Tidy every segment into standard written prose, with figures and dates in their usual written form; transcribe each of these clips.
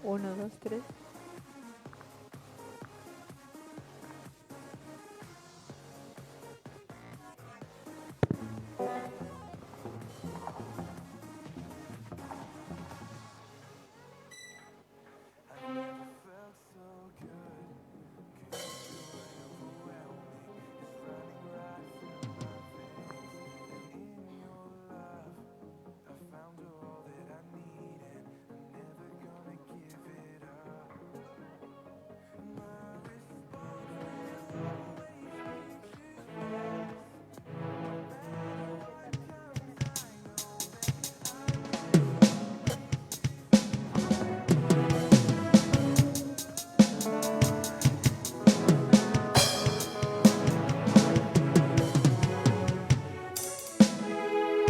Uno, dos, tres.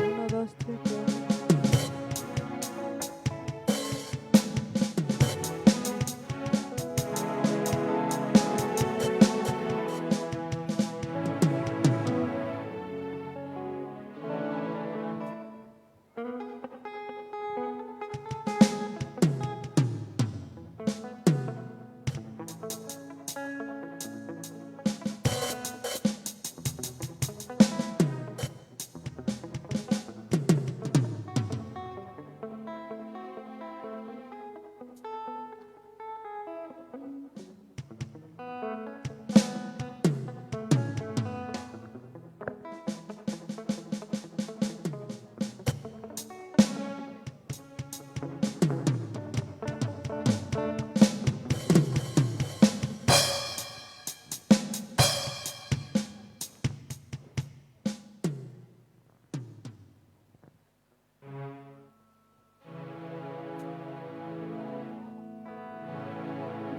Uno, dos, tres, cuatro.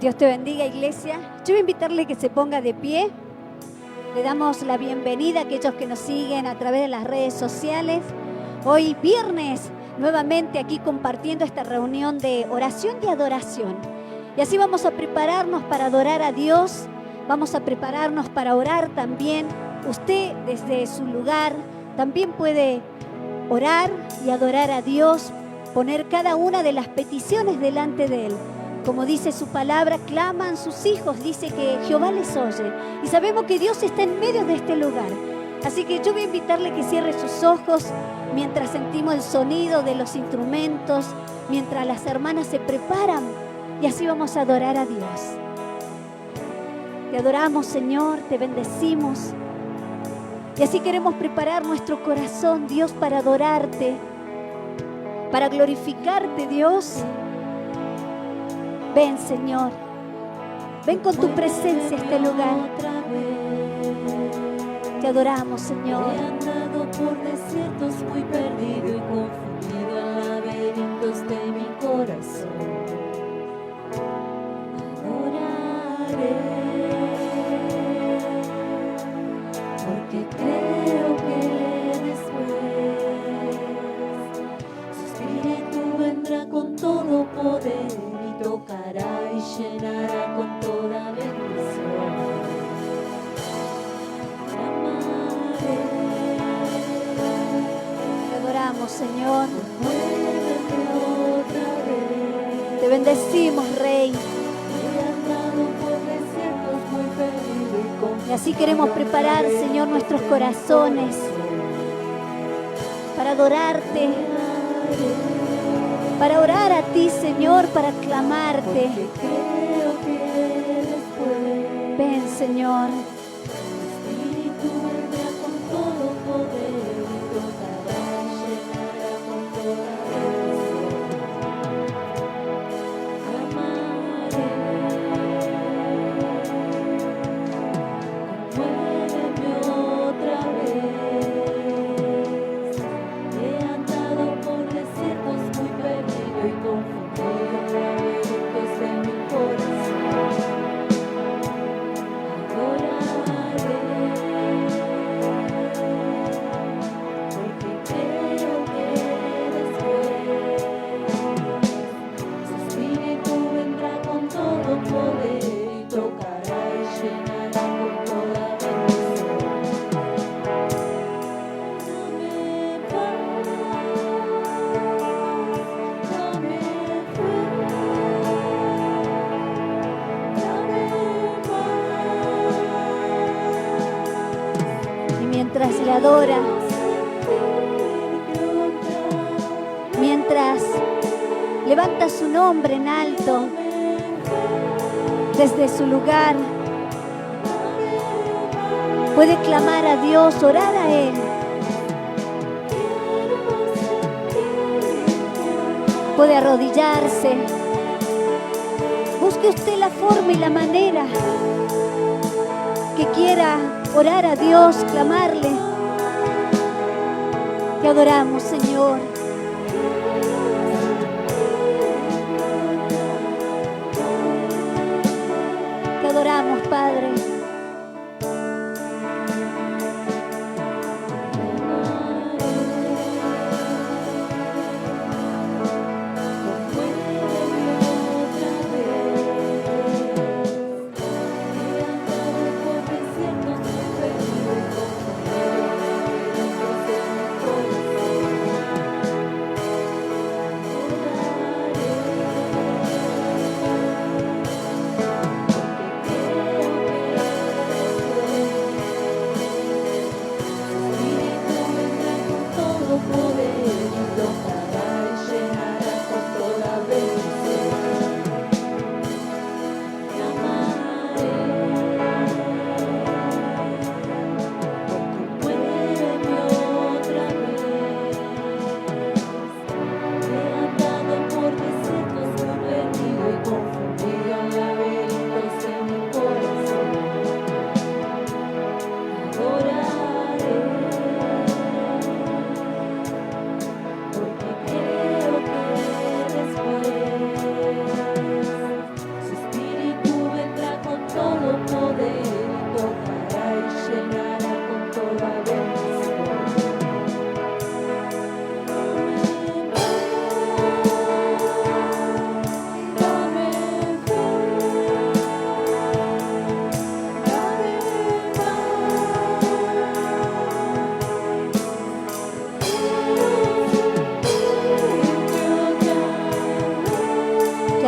Dios te bendiga, iglesia. Yo voy a invitarle que se ponga de pie. Le damos la bienvenida a aquellos que nos siguen a través de las redes sociales. Hoy viernes, nuevamente aquí compartiendo esta reunión de oración y adoración. Y así vamos a prepararnos para adorar a Dios. Vamos a prepararnos para orar también. Usted desde su lugar también puede orar y adorar a Dios. Poner cada una de las peticiones delante de Él. Como dice su palabra, claman sus hijos, dice que Jehová les oye. Y sabemos que Dios está en medio de este lugar. Así que yo voy a invitarle que cierre sus ojos mientras sentimos el sonido de los instrumentos, mientras las hermanas se preparan. Y así vamos a adorar a Dios. Te adoramos, Señor, te bendecimos. Y así queremos preparar nuestro corazón, Dios, para adorarte, para glorificarte, Dios. Ven, Señor, ven con tu presencia a este lugar. Te adoramos, Señor. He andado por desiertos muy perdido y confundido en laberintos de mi corazón. Adoraré, porque creo que después su espíritu vendrá con todo poder. Tocará y llenará con toda bendición. Amaré. Te adoramos, Señor. Muéveme otra vez. Te bendecimos, Rey. He andado por desiertos muy perdido y confundido. Y así queremos preparar, Señor, nuestros corazones para adorarte, para orar a ti, Señor, para clamarte. Creo que después Ven, Señor. tu espíritu vendrá con todo poder y tocará y llenará con toda bendición. Amaré, muéveme otra vez. He andado por desiertos muy perdido y confundido en laberintos de mi corazón. Adoraré. adora. Mientras levanta su nombre en alto desde su lugar, puede clamar a Dios, orar a Él. Puede arrodillarse. Busque usted la forma y la manera que quiera orar a Dios, clamarle. Te adoramos, Señor. Te adoramos, Padre.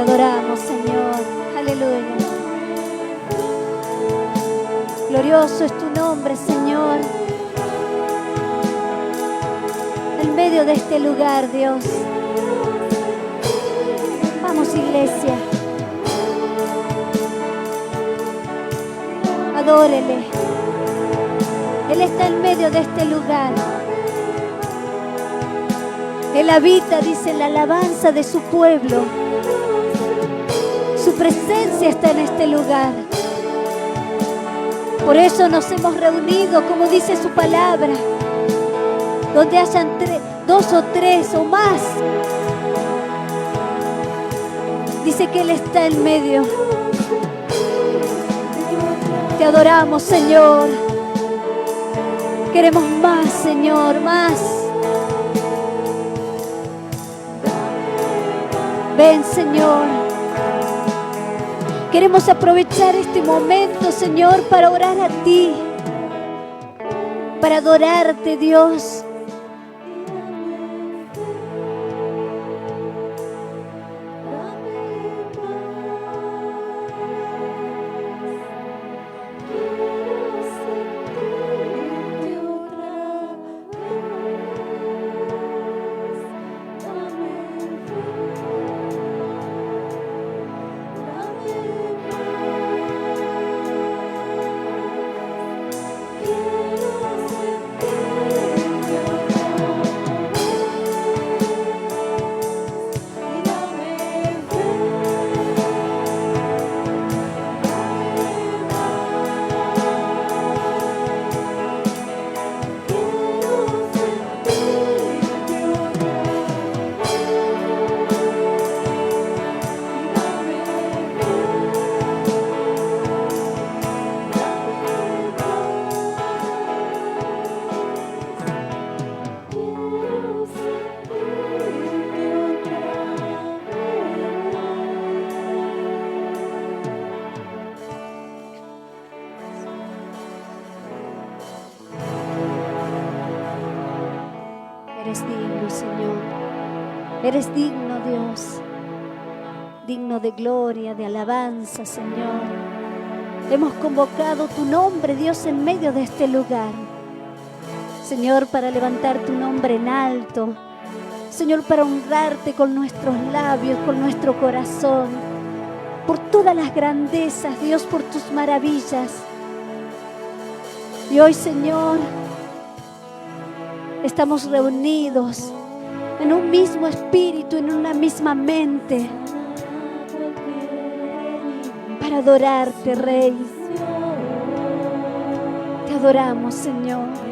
Adoramos, Señor. Aleluya. Glorioso es tu nombre, Señor. En medio de este lugar, Dios. Vamos, iglesia. Adórele. Él está en medio de este lugar. Él habita, dice, la alabanza de su pueblo. Su presencia está en este lugar. Por eso nos hemos reunido, como dice su palabra, donde hayan dos o tres o más. Dice que Él está en medio. Te adoramos, Señor. Queremos más, Señor, más. Ven, Señor. Queremos aprovechar este momento, Señor, para orar a ti, para adorarte, Dios. Eres digno, Señor. Eres digno, Dios. Digno de gloria, de alabanza, Señor. Hemos convocado tu nombre, Dios, en medio de este lugar. Señor, para levantar tu nombre en alto. Señor, para honrarte con nuestros labios, con nuestro corazón. Por todas las grandezas, Dios, por tus maravillas. Y hoy, Señor, estamos reunidos en un mismo espíritu, en una misma mente, para adorarte, Rey. Te adoramos, Señor.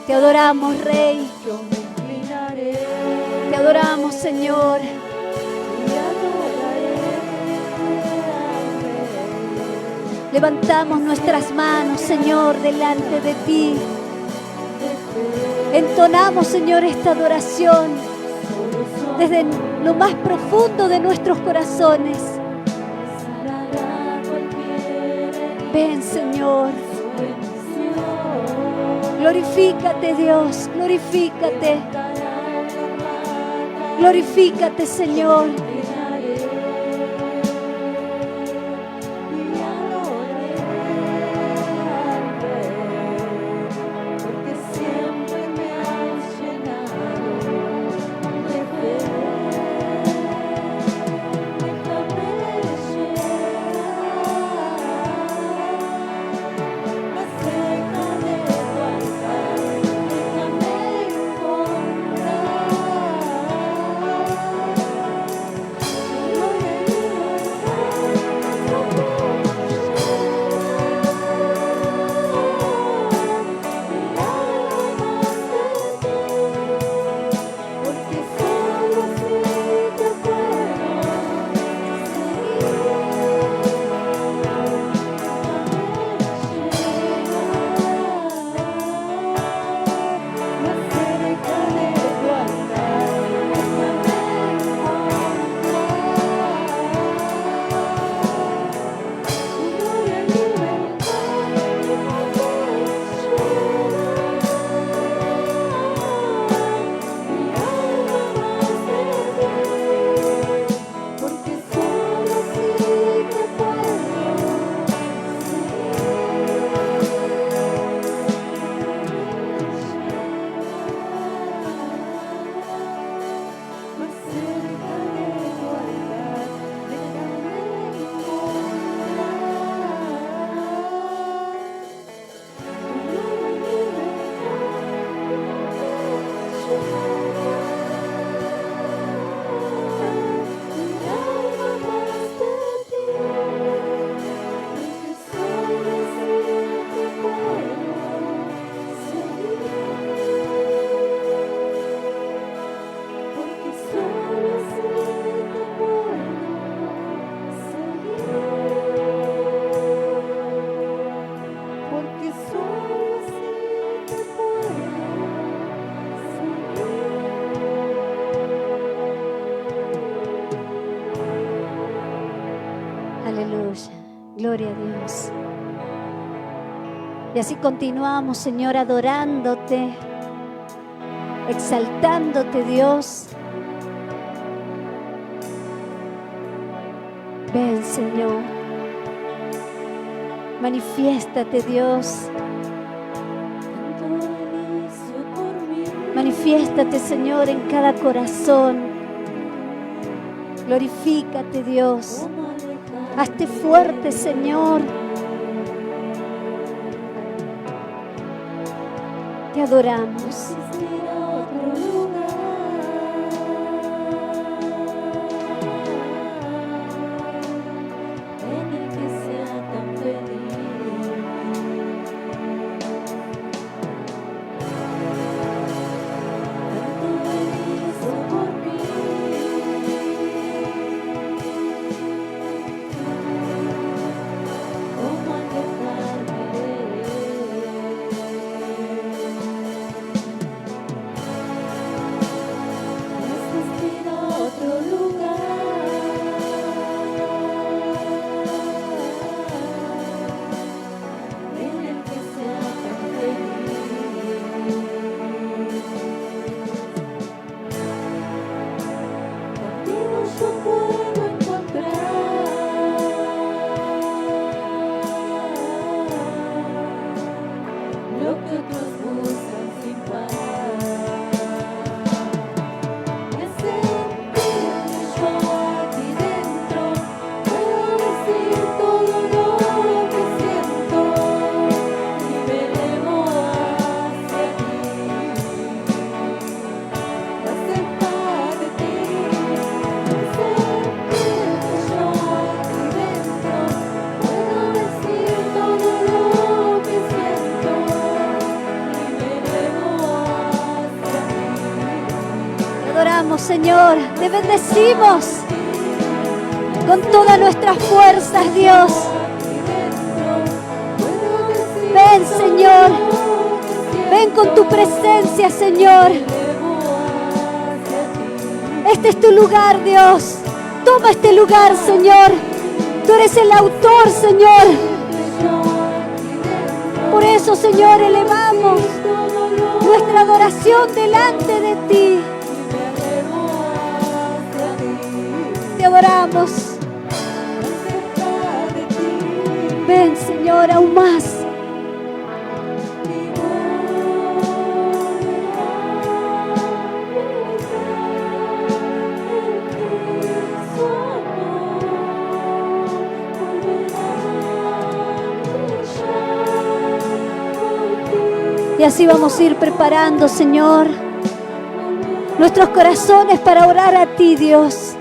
Te adoramos, Rey. Te adoramos, Señor. Levantamos nuestras manos, Señor, delante de ti. Entonamos, Señor, esta adoración desde lo más profundo de nuestros corazones. Ven, Señor. Glorifícate, Dios, glorifícate. Glorifícate, Señor. Aleluya. Gloria a Dios. Y así continuamos, Señor, adorándote, exaltándote, Dios. Ven, Señor. Manifiéstate, Dios. Manifiéstate, Señor, en cada corazón. Glorifícate, Dios. Hazte fuerte, Señor. Te adoramos. Señor, te bendecimos con todas nuestras fuerzas, Dios. Ven, Señor, ven con tu presencia, Señor. Este es tu lugar, Dios. Toma este lugar, Señor. Tú eres el autor, Señor. Por eso, Señor, elevamos nuestra adoración delante de ti. Te adoramos. Ven, Señor, aún más. Y así vamos a ir preparando, Señor, nuestros corazones para orar a ti, Dios.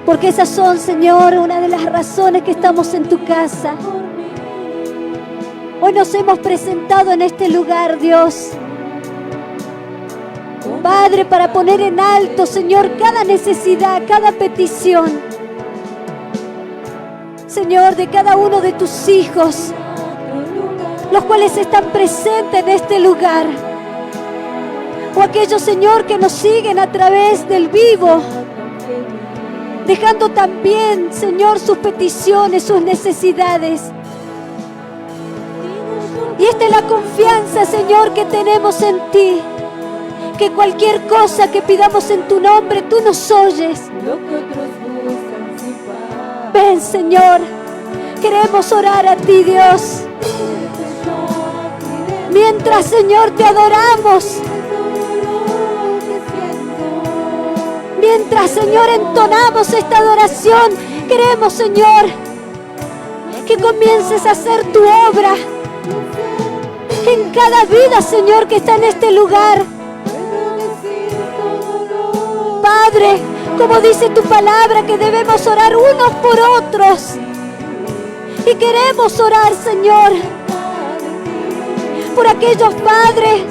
Porque esas son, Señor, una de las razones que estamos en tu casa. Hoy nos hemos presentado en este lugar, Dios. Padre, para poner en alto, Señor, cada necesidad, cada petición. Señor, de cada uno de tus hijos, los cuales están presentes en este lugar. O aquellos, Señor, que nos siguen a través del vivo. Dejando también, Señor, sus peticiones, sus necesidades. Y esta es la confianza, Señor, que tenemos en ti. Que cualquier cosa que pidamos en tu nombre, tú nos oyes. Ven, Señor, queremos orar a ti, Dios. Mientras, Señor, te adoramos. Mientras, Señor, entonamos esta adoración, queremos, Señor, que comiences a hacer tu obra en cada vida, Señor, que está en este lugar. Padre, como dice tu palabra, que debemos orar unos por otros. Y queremos orar, Señor, por aquellos padres,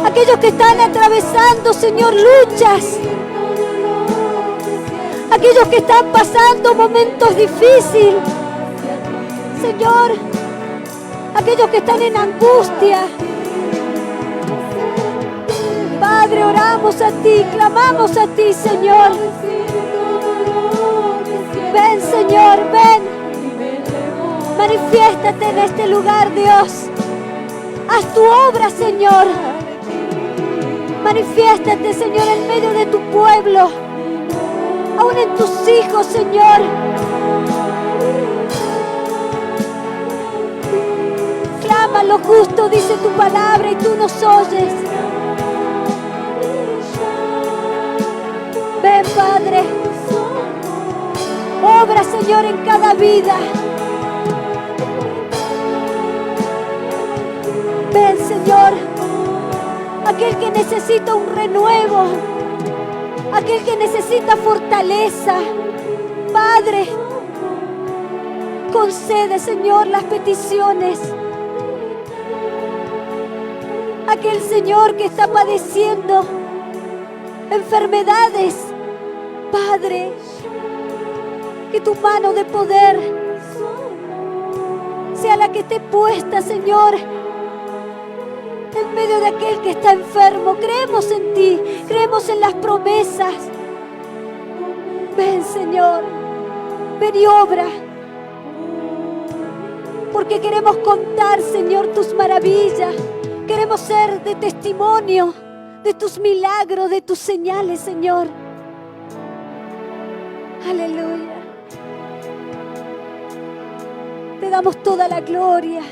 aquellos que están atravesando, Señor, luchas. Aquellos que están pasando momentos difíciles, Señor, aquellos que están en angustia. Padre, Padre, oramos a ti, clamamos a ti, Señor. Ven, Señor, ven. Manifiéstate en este lugar, Dios. Haz tu obra, Señor. Manifiéstate, Señor, en medio de tu pueblo. Aún en tus hijos, Señor. Clama lo justo, dice tu palabra, y tú nos oyes. Ven, Padre. Obra, Señor, en cada vida. Ven, Señor. Aquel que necesita un renuevo. Aquel que necesita fortaleza. Padre, concede, Señor, las peticiones. Aquel, Señor, que está padeciendo enfermedades. Padre, que tu mano de poder sea la que esté puesta, Señor, en medio de aquel que está enfermo. Creemos en ti, creemos en las promesas. Ven, Señor, ven y obra, porque queremos contar, Señor, tus maravillas. Queremos ser de testimonio de tus milagros, de tus señales, Señor. Aleluya. Te damos toda la gloria,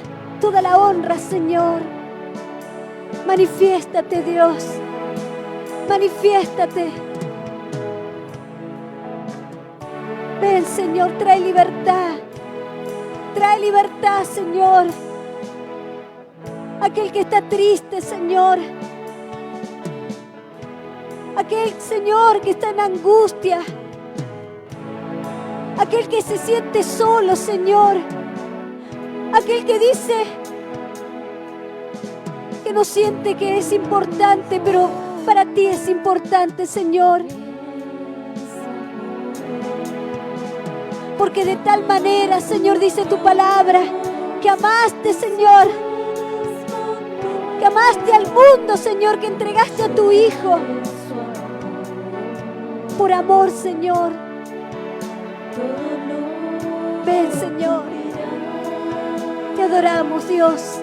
toda la honra, Señor. Manifiéstate, Dios. Manifiéstate. Ven, Señor, trae libertad. Trae libertad, Señor. Aquel que está triste, Señor. Aquel, Señor, que está en angustia. Aquel que se siente solo, Señor. Aquel que dice que no siente que es importante, pero para ti es importante, Señor. Porque de tal manera, Señor, dice tu palabra, que amaste, Señor, que amaste al mundo, Señor, que entregaste a tu Hijo. Por amor, Señor. Ven, Señor. Te adoramos, Dios.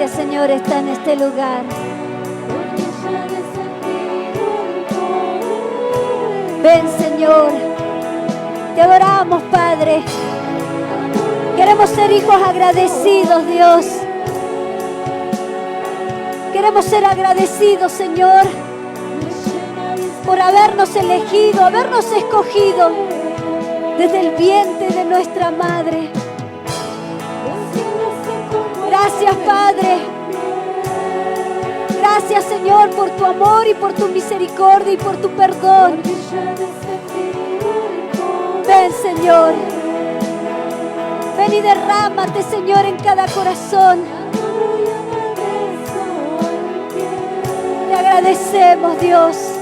Señor, está en este lugar. Ven, Señor. Te adoramos, Padre. Queremos ser hijos agradecidos, Dios. Queremos ser agradecidos, Señor, por habernos elegido, habernos escogido desde el vientre de nuestra madre. Gracias, Padre. Gracias, Señor, por tu amor y por tu misericordia y por tu perdón. Ven, Señor. Ven y derrámate, Señor, en cada corazón. Te agradecemos, Dios.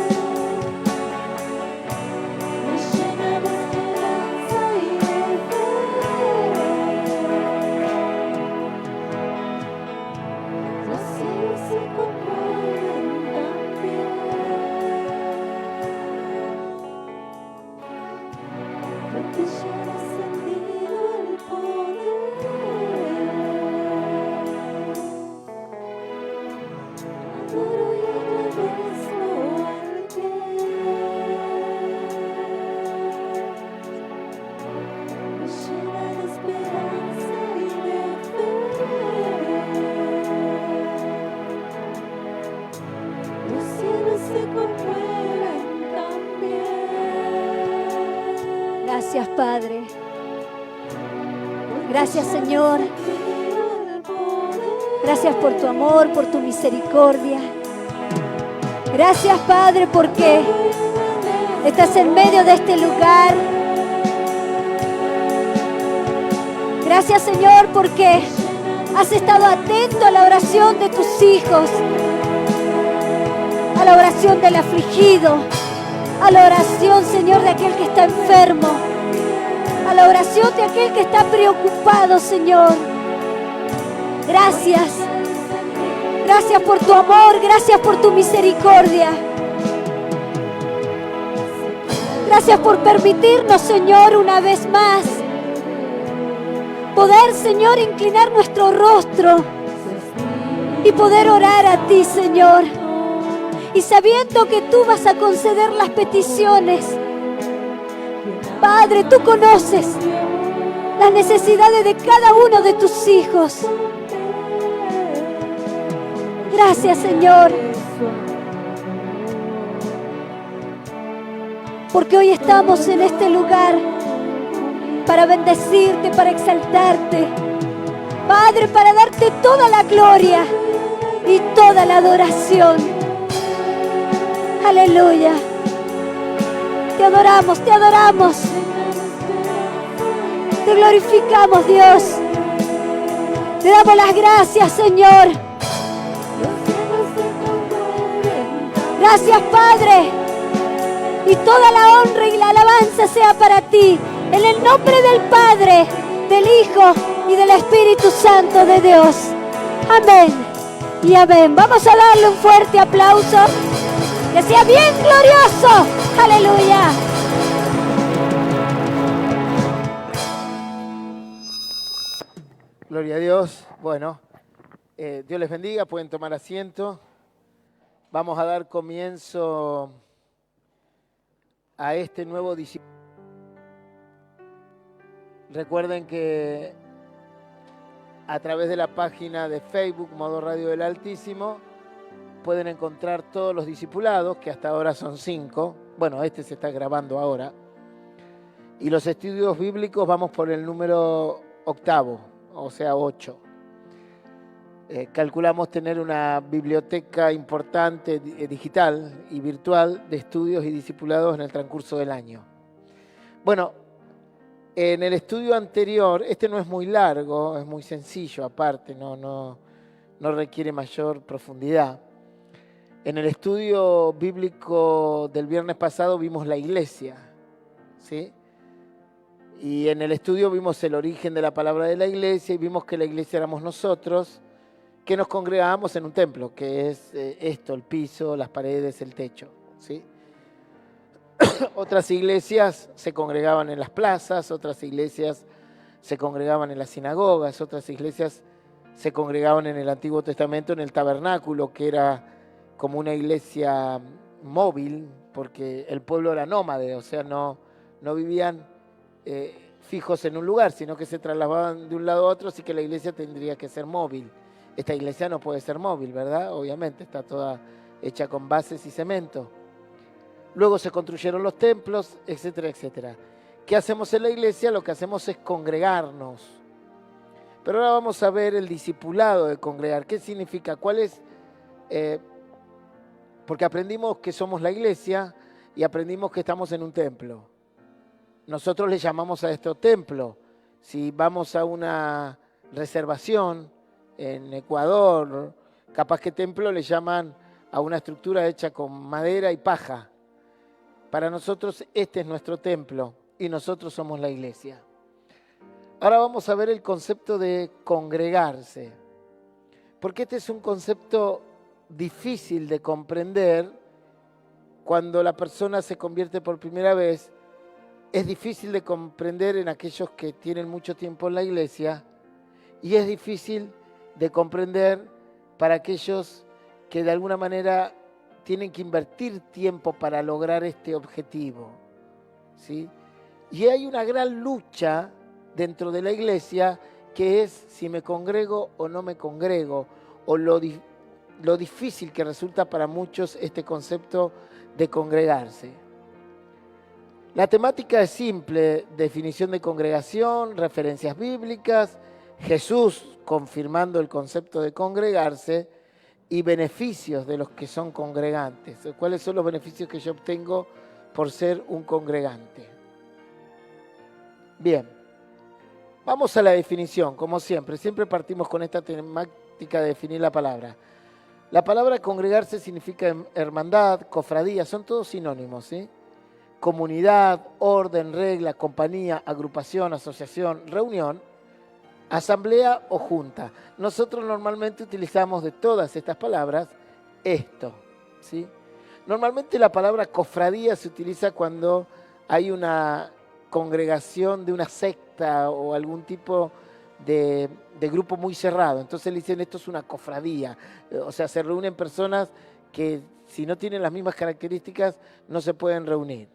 Gracias, Padre. Gracias, Señor. Gracias por tu amor, por tu misericordia. Gracias, Padre, porque estás en medio de este lugar. Gracias, Señor, porque has estado atento a la oración de tus hijos, a la oración del afligido, a la oración, Señor, de aquel que está enfermo, a la oración de aquel que está preocupado, Señor. Gracias. Gracias por tu amor, gracias por tu misericordia. Gracias por permitirnos, Señor, una vez más, poder, Señor, inclinar nuestro rostro y poder orar a ti, Señor. Y sabiendo que tú vas a conceder las peticiones. Padre, tú conoces las necesidades de cada uno de tus hijos. Gracias, Señor. Porque hoy estamos en este lugar para bendecirte, para exaltarte. Padre, para darte toda la gloria y toda la adoración. Aleluya. Te adoramos, te adoramos. Te glorificamos, Dios. Te damos las gracias, Señor. Gracias, Padre. Y toda la honra y la alabanza sea para ti. En el nombre del Padre, del Hijo y del Espíritu Santo de Dios. Amén y amén. Vamos a darle un fuerte aplauso. Que sea bien glorioso. Aleluya. Gloria a Dios. Bueno, Dios les bendiga. Pueden tomar asiento. Vamos a dar comienzo a este nuevo discipulado. Recuerden que a través de la página de Facebook, Modo Radio del Altísimo, pueden encontrar todos los discipulados, que hasta ahora son 5. Bueno, este se está grabando ahora. Y los estudios bíblicos vamos por el número 8, o sea 8. Calculamos tener una biblioteca importante, digital y virtual, de estudios y discipulados en el transcurso del año. Bueno, en el estudio anterior, este no es muy largo, es muy sencillo aparte, no requiere mayor profundidad. En el estudio bíblico del viernes pasado vimos la iglesia, ¿sí? Y en el estudio vimos el origen de la palabra de la iglesia y vimos que la iglesia éramos nosotros, que nos congregábamos en un templo, que es esto, el piso, las paredes, el techo, ¿sí? Otras iglesias se congregaban en las plazas, otras iglesias se congregaban en las sinagogas, otras iglesias se congregaban en el Antiguo Testamento en el tabernáculo, que era como una iglesia móvil, porque el pueblo era nómade, o sea, no vivían fijos en un lugar, sino que se trasladaban de un lado a otro, así que la iglesia tendría que ser móvil. Esta iglesia no puede ser móvil, ¿verdad? Obviamente, está toda hecha con bases y cemento. Luego se construyeron los templos, etcétera, etcétera. ¿Qué hacemos en la iglesia? Lo que hacemos es congregarnos. Pero ahora vamos a ver el discipulado de congregar. ¿Qué significa? ¿Cuál es? Porque aprendimos que somos la iglesia y aprendimos que estamos en un templo. Nosotros le llamamos a esto templo, Si vamos a una reservación en Ecuador, capaz que templo le llaman a una estructura hecha con madera y paja. Para nosotros este es nuestro templo y nosotros somos la iglesia. Ahora vamos a ver el concepto de congregarse, porque este es un concepto difícil de comprender cuando la persona se convierte por primera vez. Es difícil de comprender en aquellos que tienen mucho tiempo en la iglesia y es difícil de comprender para aquellos que de alguna manera tienen que invertir tiempo para lograr este objetivo, ¿sí? Y hay una gran lucha dentro de la iglesia que es si me congrego o no me congrego, o lo difícil que resulta para muchos este concepto de congregarse. La temática es simple: definición de congregación, referencias bíblicas, Jesús confirmando el concepto de congregarse y beneficios de los que son congregantes. ¿Cuáles son los beneficios que yo obtengo por ser un congregante? Bien, vamos a la definición, como siempre. Siempre partimos con esta temática de definir la palabra. La palabra congregarse significa hermandad, cofradía, son todos sinónimos, ¿sí? Comunidad, orden, regla, compañía, agrupación, asociación, reunión, asamblea o junta. Nosotros normalmente utilizamos de todas estas palabras esto, ¿sí? Normalmente la palabra cofradía se utiliza cuando hay una congregación de una secta o algún tipo de grupo muy cerrado. Entonces le dicen esto es una cofradía. O sea, se reúnen personas que si no tienen las mismas características no se pueden reunir.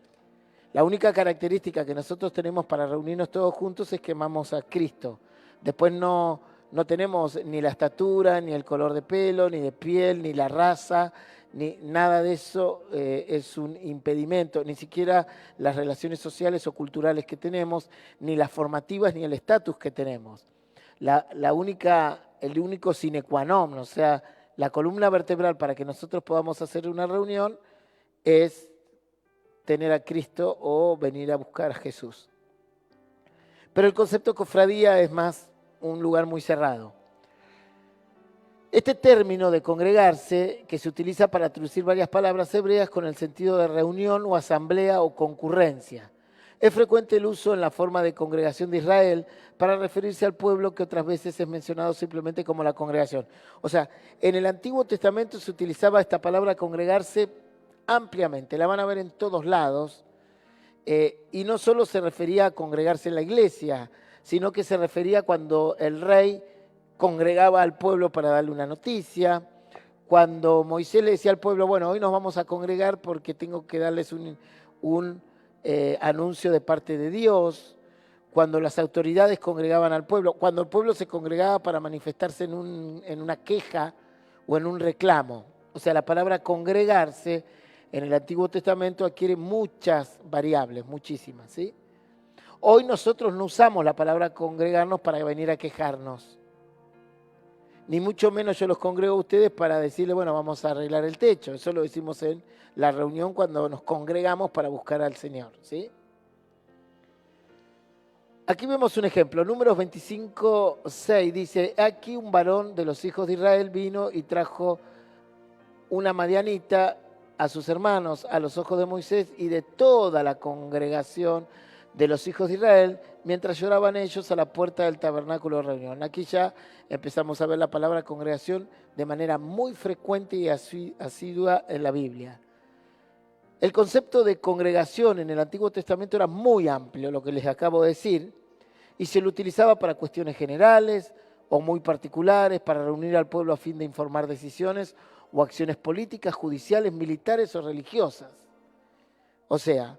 La única característica que nosotros tenemos para reunirnos todos juntos es que amamos a Cristo. Después no tenemos ni la estatura, ni el color de pelo, ni de piel, ni la raza, ni nada de eso es un impedimento, ni siquiera las relaciones sociales o culturales que tenemos, ni las formativas, ni el estatus que tenemos. El único sine qua non, o sea, la columna vertebral para que nosotros podamos hacer una reunión es tener a Cristo o venir a buscar a Jesús. Pero el concepto cofradía es más un lugar muy cerrado. Este término de congregarse, que se utiliza para traducir varias palabras hebreas con el sentido de reunión o asamblea o concurrencia. Es frecuente el uso en la forma de congregación de Israel para referirse al pueblo que otras veces es mencionado simplemente como la congregación. O sea, en el Antiguo Testamento se utilizaba esta palabra congregarse ampliamente, la van a ver en todos lados, y no solo se refería a congregarse en la iglesia, sino que se refería cuando el rey congregaba al pueblo para darle una noticia, cuando Moisés le decía al pueblo, bueno, hoy nos vamos a congregar porque tengo que darles un anuncio de parte de Dios, cuando las autoridades congregaban al pueblo, cuando el pueblo se congregaba para manifestarse en una queja o en un reclamo. O sea, la palabra congregarse en el Antiguo Testamento adquiere muchas variables, muchísimas, ¿sí? Hoy nosotros no usamos la palabra congregarnos para venir a quejarnos. Ni mucho menos yo los congrego a ustedes para decirles, bueno, vamos a arreglar el techo. Eso lo decimos en la reunión cuando nos congregamos para buscar al Señor, ¿sí? Aquí vemos un ejemplo. Números 25:6 dice, aquí un varón de los hijos de Israel vino y trajo una madianita a sus hermanos, a los ojos de Moisés y de toda la congregación de los hijos de Israel, mientras lloraban ellos a la puerta del tabernáculo de reunión. Aquí ya empezamos a ver la palabra congregación de manera muy frecuente y asidua en la Biblia. El concepto de congregación en el Antiguo Testamento era muy amplio, lo que les acabo de decir, y se lo utilizaba para cuestiones generales o muy particulares, para reunir al pueblo a fin de informar decisiones o acciones políticas, judiciales, militares o religiosas. O sea,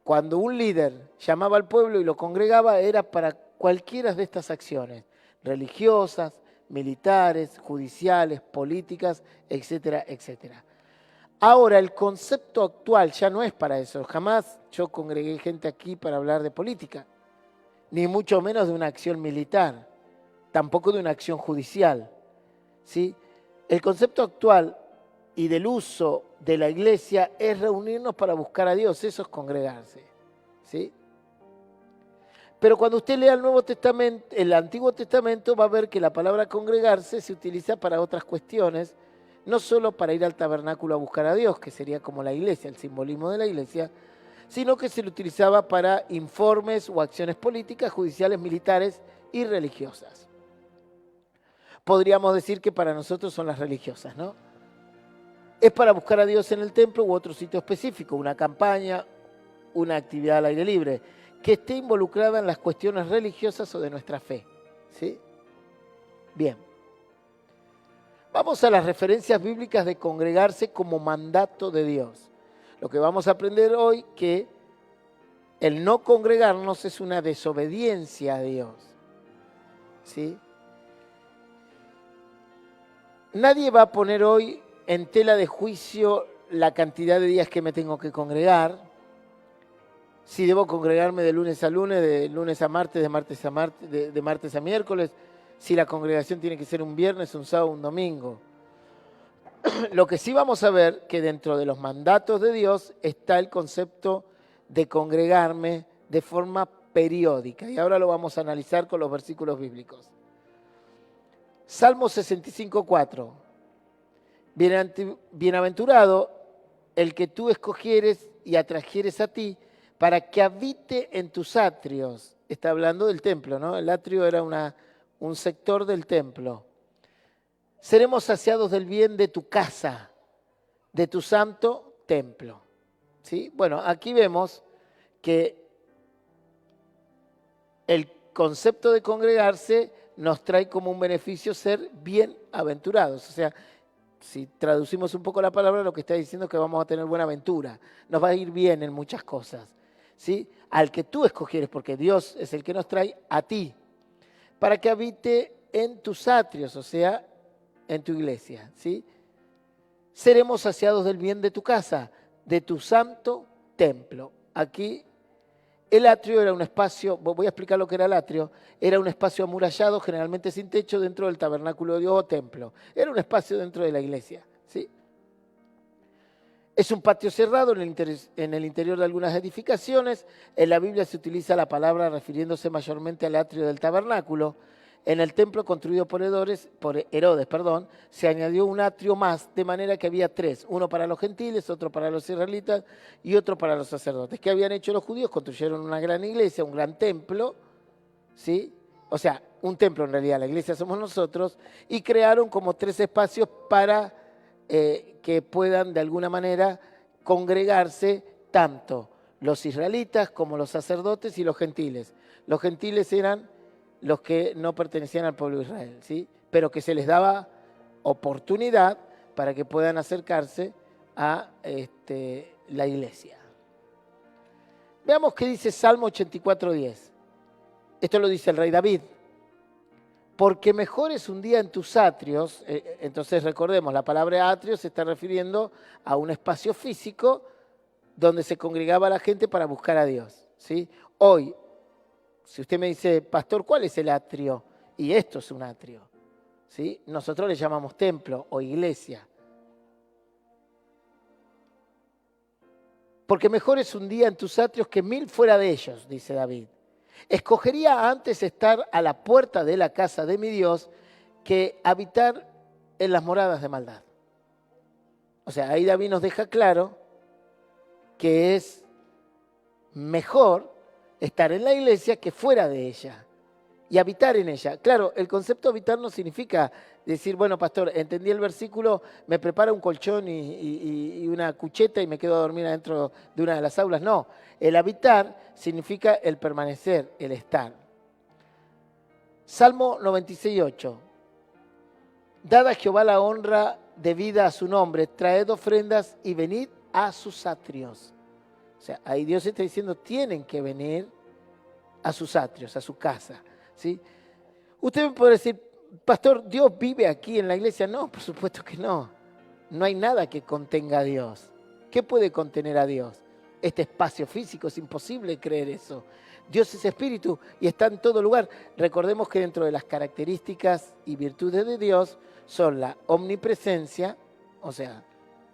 cuando un líder llamaba al pueblo y lo congregaba, era para cualquiera de estas acciones, religiosas, militares, judiciales, políticas, etcétera, etcétera. Ahora, el concepto actual ya no es para eso. Jamás yo congregué gente aquí para hablar de política, ni mucho menos de una acción militar, tampoco de una acción judicial, ¿sí? El concepto actual y del uso de la iglesia es reunirnos para buscar a Dios, eso es congregarse, ¿sí? Pero cuando usted lea el Nuevo Testamento, el Antiguo Testamento, va a ver que la palabra congregarse se utiliza para otras cuestiones, no solo para ir al tabernáculo a buscar a Dios, que sería como la iglesia, el simbolismo de la iglesia, sino que se lo utilizaba para informes o acciones políticas, judiciales, militares y religiosas. Podríamos decir que para nosotros son las religiosas, ¿no? Es para buscar a Dios en el templo u otro sitio específico, una campaña, una actividad al aire libre, que esté involucrada en las cuestiones religiosas o de nuestra fe, ¿sí? Bien. Vamos a las referencias bíblicas de congregarse como mandato de Dios. Lo que vamos a aprender hoy que el no congregarnos es una desobediencia a Dios, ¿sí? Nadie va a poner hoy en tela de juicio la cantidad de días que me tengo que congregar, si debo congregarme de lunes a lunes, de lunes a martes, de martes a miércoles, si la congregación tiene que ser un viernes, un sábado, un domingo. Lo que sí vamos a ver que dentro de los mandatos de Dios está el concepto de congregarme de forma periódica. Y ahora lo vamos a analizar con los versículos bíblicos. Salmo 65:4. Bienaventurado el que tú escogieres y atrajeres a ti para que habite en tus atrios. Está hablando del templo, ¿no? El atrio era un sector del templo. Seremos saciados del bien de tu casa, de tu santo templo. ¿Sí? Bueno, aquí vemos que el concepto de congregarse nos trae como un beneficio ser bienaventurados. O sea, si traducimos un poco la palabra, lo que está diciendo es que vamos a tener buena aventura. Nos va a ir bien en muchas cosas, ¿sí? Al que tú escogieres, porque Dios es el que nos trae a ti, para que habite en tus atrios, o sea, en tu iglesia, ¿sí? Seremos saciados del bien de tu casa, de tu santo templo. Aquí el atrio era un espacio, voy a explicar lo que era el atrio, era un espacio amurallado, generalmente sin techo, dentro del tabernáculo de Dios o templo. Era un espacio dentro de la iglesia, ¿sí? Es un patio cerrado en el interior de algunas edificaciones. En la Biblia se utiliza la palabra refiriéndose mayormente al atrio del tabernáculo. En el templo construido por Herodes, se añadió un atrio más, de manera que había tres, uno para los gentiles, otro para los israelitas y otro para los sacerdotes. ¿Qué habían hecho los judíos? Construyeron una gran iglesia, un gran templo, ¿sí? O sea, un templo en realidad, la iglesia somos nosotros, y crearon como tres espacios para que puedan de alguna manera congregarse tanto los israelitas como los sacerdotes y los gentiles. Los gentiles eran los que no pertenecían al pueblo de Israel, ¿sí? Pero que se les daba oportunidad para que puedan acercarse a la iglesia. Veamos qué dice Salmo 84:10. Esto lo dice el rey David. Porque mejor es un día en tus atrios. Entonces recordemos, la palabra atrio se está refiriendo a un espacio físico donde se congregaba la gente para buscar a Dios, ¿sí? Hoy, si usted me dice, pastor, ¿cuál es el atrio? Y esto es un atrio, ¿sí? Nosotros le llamamos templo o iglesia. Porque mejor es un día en tus atrios que 1000 fuera de ellos, dice David. Escogería antes estar a la puerta de la casa de mi Dios que habitar en las moradas de maldad. O sea, ahí David nos deja claro que es mejor estar en la iglesia que fuera de ella y habitar en ella. Claro, el concepto habitar no significa decir, bueno, pastor, entendí el versículo, me preparo un colchón y una cucheta y me quedo a dormir adentro de una de las aulas. No, el habitar significa el permanecer, el estar. Salmo 96:8. Dad a Jehová la honra debida a su nombre, traed ofrendas y venid a sus atrios. O sea, ahí Dios está diciendo, tienen que venir a sus atrios, a su casa, ¿sí? Usted me puede decir, pastor, ¿Dios vive aquí en la iglesia? No, por supuesto que no. No hay nada que contenga a Dios. ¿Qué puede contener a Dios? Este espacio físico, es imposible creer eso. Dios es espíritu y está en todo lugar. Recordemos que dentro de las características y virtudes de Dios son la omnipresencia, o sea,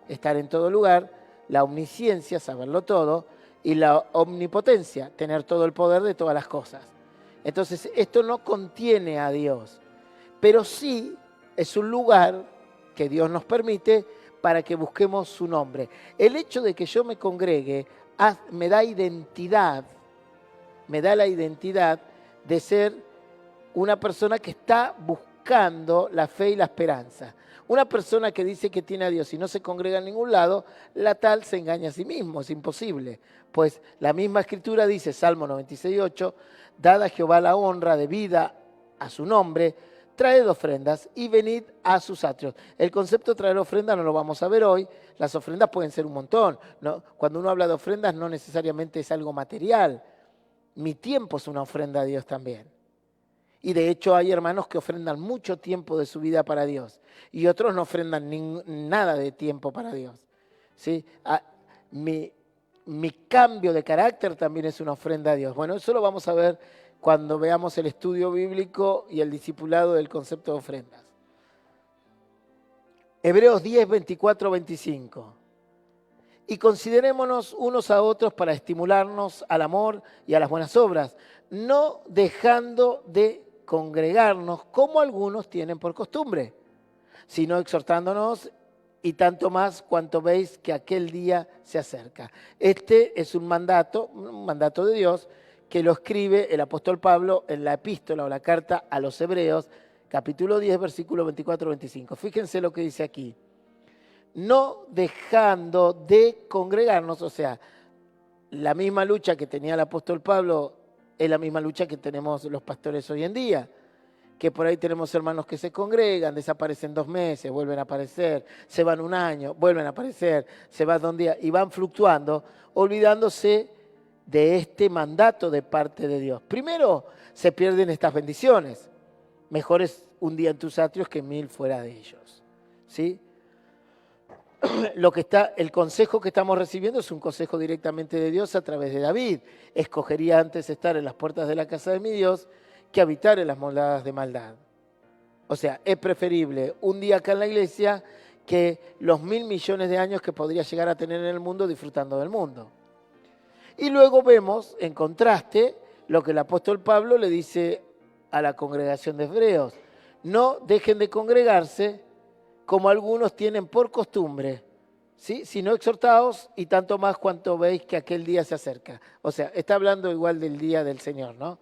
estar en todo lugar, la omnisciencia, saberlo todo, y la omnipotencia, tener todo el poder de todas las cosas. Entonces, esto no contiene a Dios, pero sí es un lugar que Dios nos permite para que busquemos su nombre. El hecho de que yo me congregue me da identidad, me da la identidad de ser una persona que está buscando la fe y la esperanza. Una persona que dice que tiene a Dios y no se congrega en ningún lado, la tal se engaña a sí mismo, es imposible. Pues la misma Escritura dice, Salmo 96:8, dad a Jehová la honra debida a su nombre, traed ofrendas y venid a sus atrios. El concepto de traer ofrendas no lo vamos a ver hoy. Las ofrendas pueden ser un montón, ¿no? Cuando uno habla de ofrendas no necesariamente es algo material. Mi tiempo es una ofrenda a Dios también. Y de hecho hay hermanos que ofrendan mucho tiempo de su vida para Dios y otros no ofrendan nada de tiempo para Dios, ¿sí? Mi cambio de carácter también es una ofrenda a Dios. Bueno, eso lo vamos a ver cuando veamos el estudio bíblico y el discipulado del concepto de ofrendas. Hebreos 10, 24, 25. Y considerémonos unos a otros para estimularnos al amor y a las buenas obras, no dejando de congregarnos como algunos tienen por costumbre, sino exhortándonos y tanto más cuanto veis que aquel día se acerca. Este es un mandato de Dios que lo escribe el apóstol Pablo en la epístola o la carta a los Hebreos, capítulo 10, versículo 24-25. Fíjense lo que dice aquí. No dejando de congregarnos, o sea, la misma lucha que tenía el apóstol Pablo es la misma lucha que tenemos los pastores hoy en día, que por ahí tenemos hermanos que se congregan, desaparecen 2 meses, vuelven a aparecer, se van 1 año, vuelven a aparecer, se van 2 días y van fluctuando, olvidándose de este mandato de parte de Dios. Primero, se pierden estas bendiciones. Mejor es un día en tus atrios que 1000 fuera de ellos, ¿sí? El consejo que estamos recibiendo es un consejo directamente de Dios a través de David. Escogería antes estar en las puertas de la casa de mi Dios que habitar en las moradas de maldad. O sea, es preferible un día acá en la iglesia que los 1000 millones de años que podría llegar a tener en el mundo disfrutando del mundo. Y luego vemos, en contraste, lo que el apóstol Pablo le dice a la congregación de Hebreos. No dejen de congregarse como algunos tienen por costumbre, ¿sí? Sino exhortaos y tanto más cuanto veis que aquel día se acerca. O sea, está hablando igual del día del Señor, ¿no?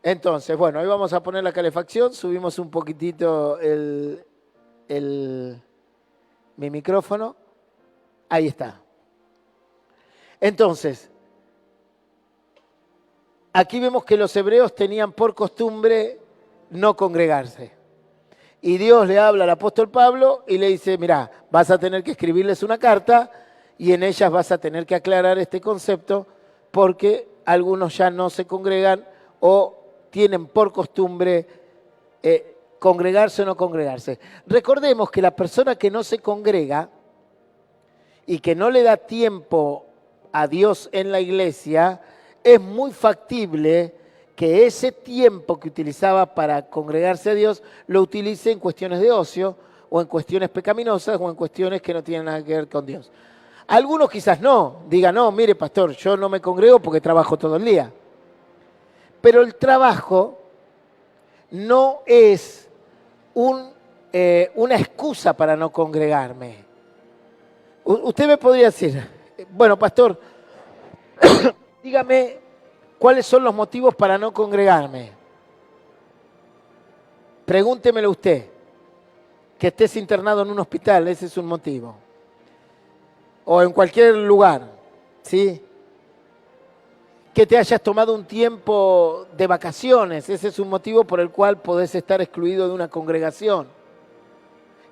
Entonces, bueno, hoy vamos a poner la calefacción, subimos un poquitito mi micrófono. Ahí está. Entonces, aquí vemos que los hebreos tenían por costumbre no congregarse. Y Dios le habla al apóstol Pablo y le dice, mirá, vas a tener que escribirles una carta y en ellas vas a tener que aclarar este concepto porque algunos ya no se congregan o tienen por costumbre congregarse o no congregarse. Recordemos que la persona que no se congrega y que no le da tiempo a Dios en la iglesia, es muy factible que ese tiempo que utilizaba para congregarse a Dios lo utilice en cuestiones de ocio o en cuestiones pecaminosas o en cuestiones que no tienen nada que ver con Dios. Algunos quizás no, digan, no, mire pastor, yo no me congrego porque trabajo todo el día. Pero el trabajo no es una excusa para no congregarme. Usted me podría decir, bueno pastor, dígame, ¿cuáles son los motivos para no congregarme? Pregúntemelo usted. Que estés internado en un hospital, ese es un motivo. O en cualquier lugar, ¿sí? Que te hayas tomado un tiempo de vacaciones, ese es un motivo por el cual podés estar excluido de una congregación.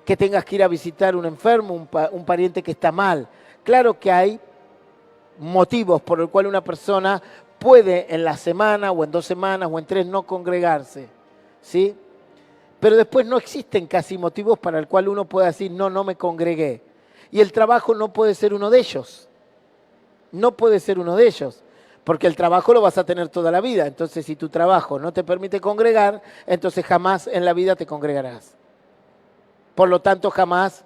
Que tengas que ir a visitar un enfermo, un pariente que está mal. Claro que hay motivos por el cual una persona puede en la semana o en 2 semanas o en 3 no congregarse, ¿sí? Pero después no existen casi motivos para el cual uno pueda decir, no me congregué. Y el trabajo no puede ser uno de ellos. No puede ser uno de ellos. Porque el trabajo lo vas a tener toda la vida. Entonces, si tu trabajo no te permite congregar, entonces jamás en la vida te congregarás. Por lo tanto, jamás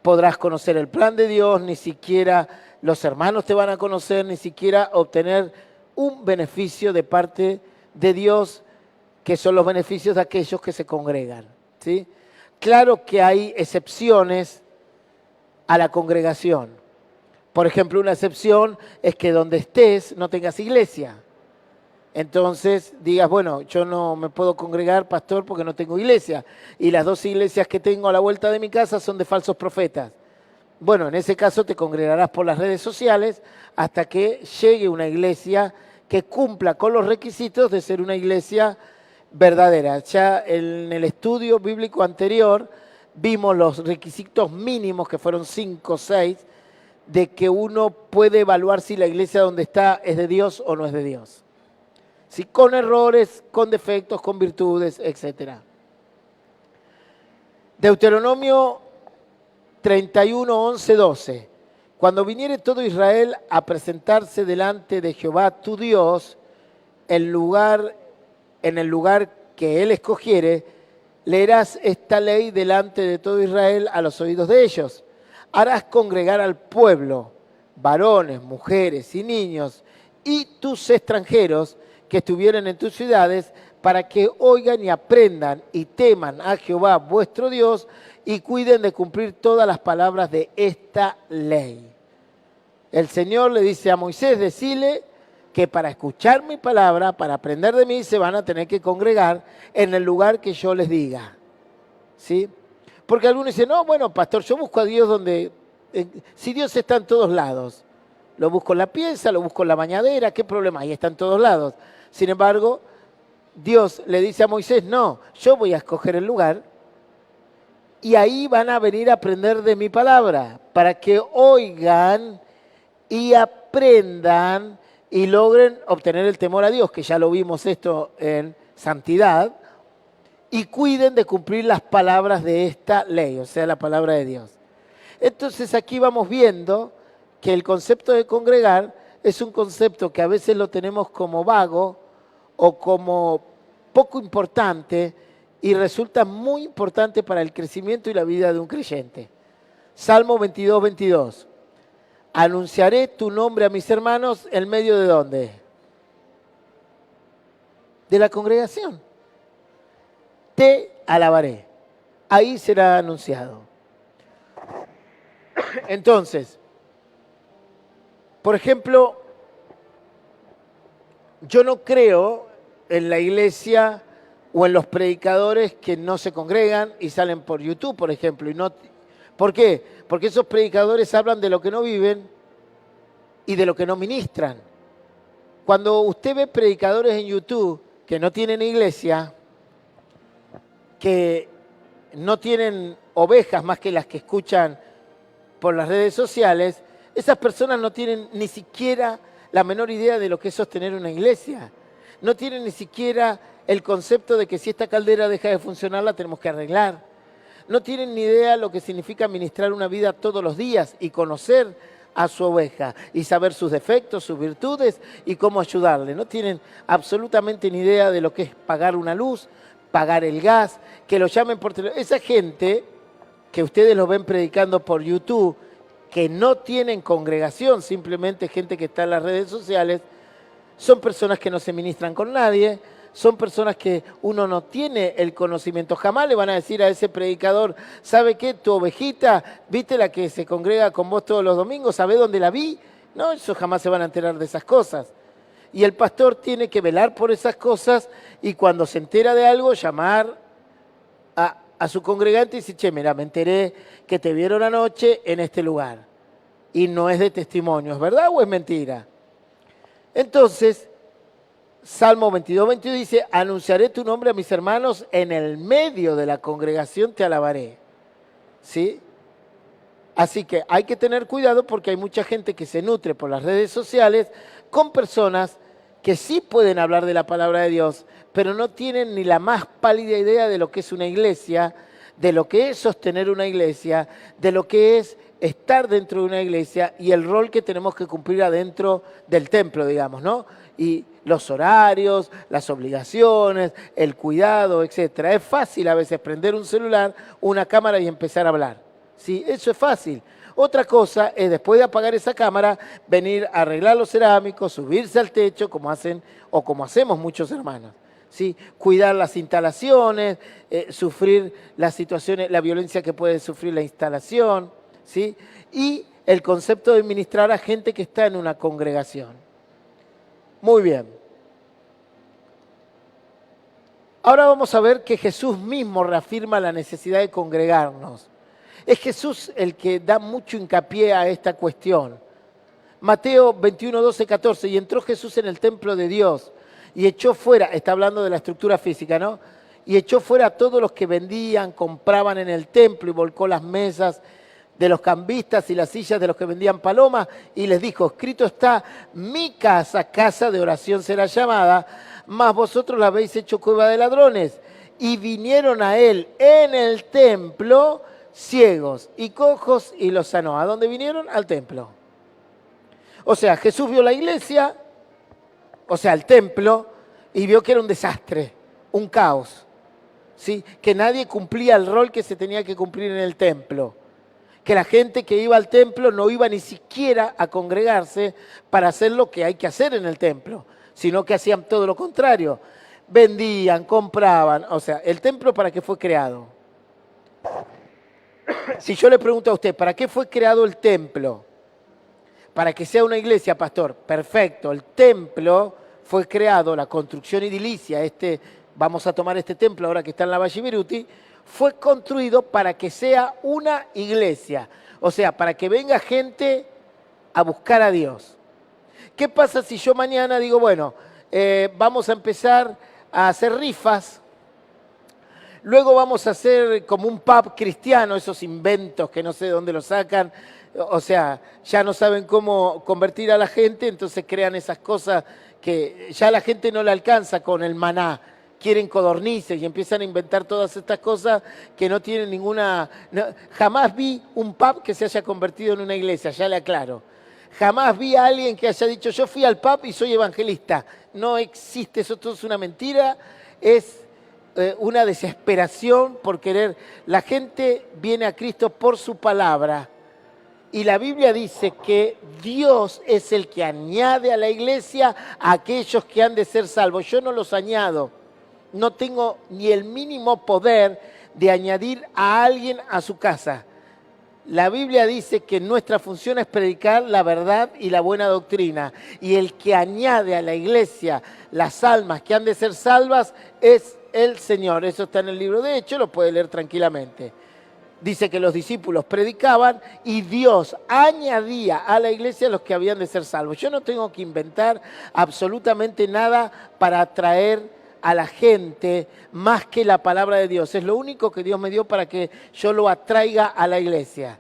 podrás conocer el plan de Dios, ni siquiera los hermanos te van a conocer, ni siquiera obtener un beneficio de parte de Dios, que son los beneficios de aquellos que se congregan, ¿sí? Claro que hay excepciones a la congregación. Por ejemplo, una excepción es que donde estés no tengas iglesia. Entonces digas, bueno, yo no me puedo congregar, pastor, porque no tengo iglesia. Y las 2 iglesias que tengo a la vuelta de mi casa son de falsos profetas. Bueno, en ese caso te congregarás por las redes sociales hasta que llegue una iglesia que cumpla con los requisitos de ser una iglesia verdadera. Ya en el estudio bíblico anterior vimos los requisitos mínimos, que fueron 5 o 6, de que uno puede evaluar si la iglesia donde está es de Dios o no es de Dios. ¿Sí? Con errores, con defectos, con virtudes, etc. Deuteronomio 31, 11, 12. Cuando viniere todo Israel a presentarse delante de Jehová tu Dios, en el lugar que él escogiere, leerás esta ley delante de todo Israel a los oídos de ellos. Harás congregar al pueblo, varones, mujeres y niños, y tus extranjeros que estuvieren en tus ciudades, para que oigan y aprendan y teman a Jehová vuestro Dios, y cuiden de cumplir todas las palabras de esta ley. El Señor le dice a Moisés, decile que para escuchar mi palabra, para aprender de mí, se van a tener que congregar en el lugar que yo les diga. ¿Sí? Porque algunos dicen, no, bueno, pastor, yo busco a Dios donde... si Dios está en todos lados. Lo busco en la pieza, lo busco en la bañadera, ¿qué problema? Ahí está en todos lados. Sin embargo, Dios le dice a Moisés, no, yo voy a escoger el lugar y ahí van a venir a aprender de mi palabra, para que oigan y aprendan y logren obtener el temor a Dios, que ya lo vimos esto en santidad, y cuiden de cumplir las palabras de esta ley, o sea, la palabra de Dios. Entonces aquí vamos viendo que el concepto de congregar es un concepto que a veces lo tenemos como vago o como poco importante y resulta muy importante para el crecimiento y la vida de un creyente. Salmo 22, 22. Anunciaré tu nombre a mis hermanos en medio de ¿dónde? De la congregación. Te alabaré. Ahí será anunciado. Entonces, por ejemplo, yo no creo en la iglesia o en los predicadores que no se congregan y salen por YouTube, por ejemplo. ¿Por qué? Porque esos predicadores hablan de lo que no viven y de lo que no ministran. Cuando usted ve predicadores en YouTube que no tienen iglesia, que no tienen ovejas más que las que escuchan por las redes sociales, esas personas no tienen ni siquiera la menor idea de lo que es sostener una iglesia. No tienen ni siquiera el concepto de que si esta caldera deja de funcionar la tenemos que arreglar. No tienen ni idea lo que significa ministrar una vida todos los días y conocer a su oveja y saber sus defectos, sus virtudes y cómo ayudarle. No tienen absolutamente ni idea de lo que es pagar una luz, pagar el gas, que lo llamen por teléfono. Esa gente que ustedes lo ven predicando por YouTube, que no tienen congregación, simplemente gente que está en las redes sociales, son personas que no se ministran con nadie, son personas que uno no tiene el conocimiento. Jamás le van a decir a ese predicador, ¿sabe qué? Tu ovejita, ¿viste la que se congrega con vos todos los domingos? ¿Sabe dónde la vi? No, eso jamás se van a enterar de esas cosas. Y el pastor tiene que velar por esas cosas y cuando se entera de algo, llamar a su congregante y decir, che, mira, me enteré que te vieron anoche en este lugar. Y no es de testimonio, ¿es verdad o es mentira? Entonces, Salmo 22, 22 dice, anunciaré tu nombre a mis hermanos, en el medio de la congregación te alabaré. ¿Sí? Así que hay que tener cuidado porque hay mucha gente que se nutre por las redes sociales con personas que sí pueden hablar de la palabra de Dios, pero no tienen ni la más pálida idea de lo que es una iglesia, de lo que es sostener una iglesia, de lo que es estar dentro de una iglesia y el rol que tenemos que cumplir adentro del templo, digamos, ¿no? Y los horarios, las obligaciones, el cuidado, etcétera. Es fácil a veces prender un celular, una cámara y empezar a hablar. ¿Sí? Eso es fácil. Otra cosa es, después de apagar esa cámara, venir a arreglar los cerámicos, subirse al techo, como hacen o como hacemos muchos hermanos. ¿Sí? Cuidar las instalaciones, sufrir las situaciones, la violencia que puede sufrir la instalación, ¿sí? Y el concepto de ministrar a gente que está en una congregación. Muy bien. Ahora vamos a ver que Jesús mismo reafirma la necesidad de congregarnos. Es Jesús el que da mucho hincapié a esta cuestión. Mateo 21, 12, 14. Y entró Jesús en el templo de Dios y echó fuera, está hablando de la estructura física, ¿no? Y echó fuera a todos los que vendían, compraban en el templo y volcó las mesas de los cambistas y las sillas de los que vendían palomas y les dijo, escrito está, mi casa, casa de oración será llamada, mas vosotros la habéis hecho cueva de ladrones. Y vinieron a él en el templo ciegos y cojos y los sanó. ¿A dónde vinieron? Al templo. O sea, Jesús vio la iglesia, o sea, el templo, y vio que era un desastre, un caos, ¿sí? Que nadie cumplía el rol que se tenía que cumplir en el templo. Que la gente que iba al templo no iba ni siquiera a congregarse para hacer lo que hay que hacer en el templo, sino que hacían todo lo contrario. Vendían, compraban. O sea, ¿el templo para qué fue creado? Si yo le pregunto a usted, ¿para qué fue creado el templo? Para que sea una iglesia, pastor. Perfecto. El templo fue creado, la construcción edilicia, vamos a tomar este templo ahora que está en la Valle Viruti, fue construido para que sea una iglesia. O sea, para que venga gente a buscar a Dios. ¿Qué pasa si yo mañana digo, bueno, vamos a empezar a hacer rifas, luego vamos a hacer como un pub cristiano, esos inventos que no sé de dónde los sacan, o sea, ya no saben cómo convertir a la gente, entonces crean esas cosas que ya la gente no le alcanza con el maná, quieren codornices y empiezan a inventar todas estas cosas que no tienen ninguna... jamás vi un pub que se haya convertido en una iglesia, ya le aclaro. Jamás vi a alguien que haya dicho, yo fui al pub y soy evangelista. No existe, eso todo es una mentira, es una desesperación por querer. La gente viene a Cristo por su palabra. Y la Biblia dice que Dios es el que añade a la iglesia a aquellos que han de ser salvos. Yo no los añado. No tengo ni el mínimo poder de añadir a alguien a su casa. La Biblia dice que nuestra función es predicar la verdad y la buena doctrina. Y el que añade a la iglesia las almas que han de ser salvas es el Señor. Eso está en el libro de Hechos, lo puede leer tranquilamente. Dice que los discípulos predicaban y Dios añadía a la iglesia a los que habían de ser salvos. Yo no tengo que inventar absolutamente nada para atraer a la gente más que la palabra de Dios. Es lo único que Dios me dio para que yo lo atraiga a la iglesia.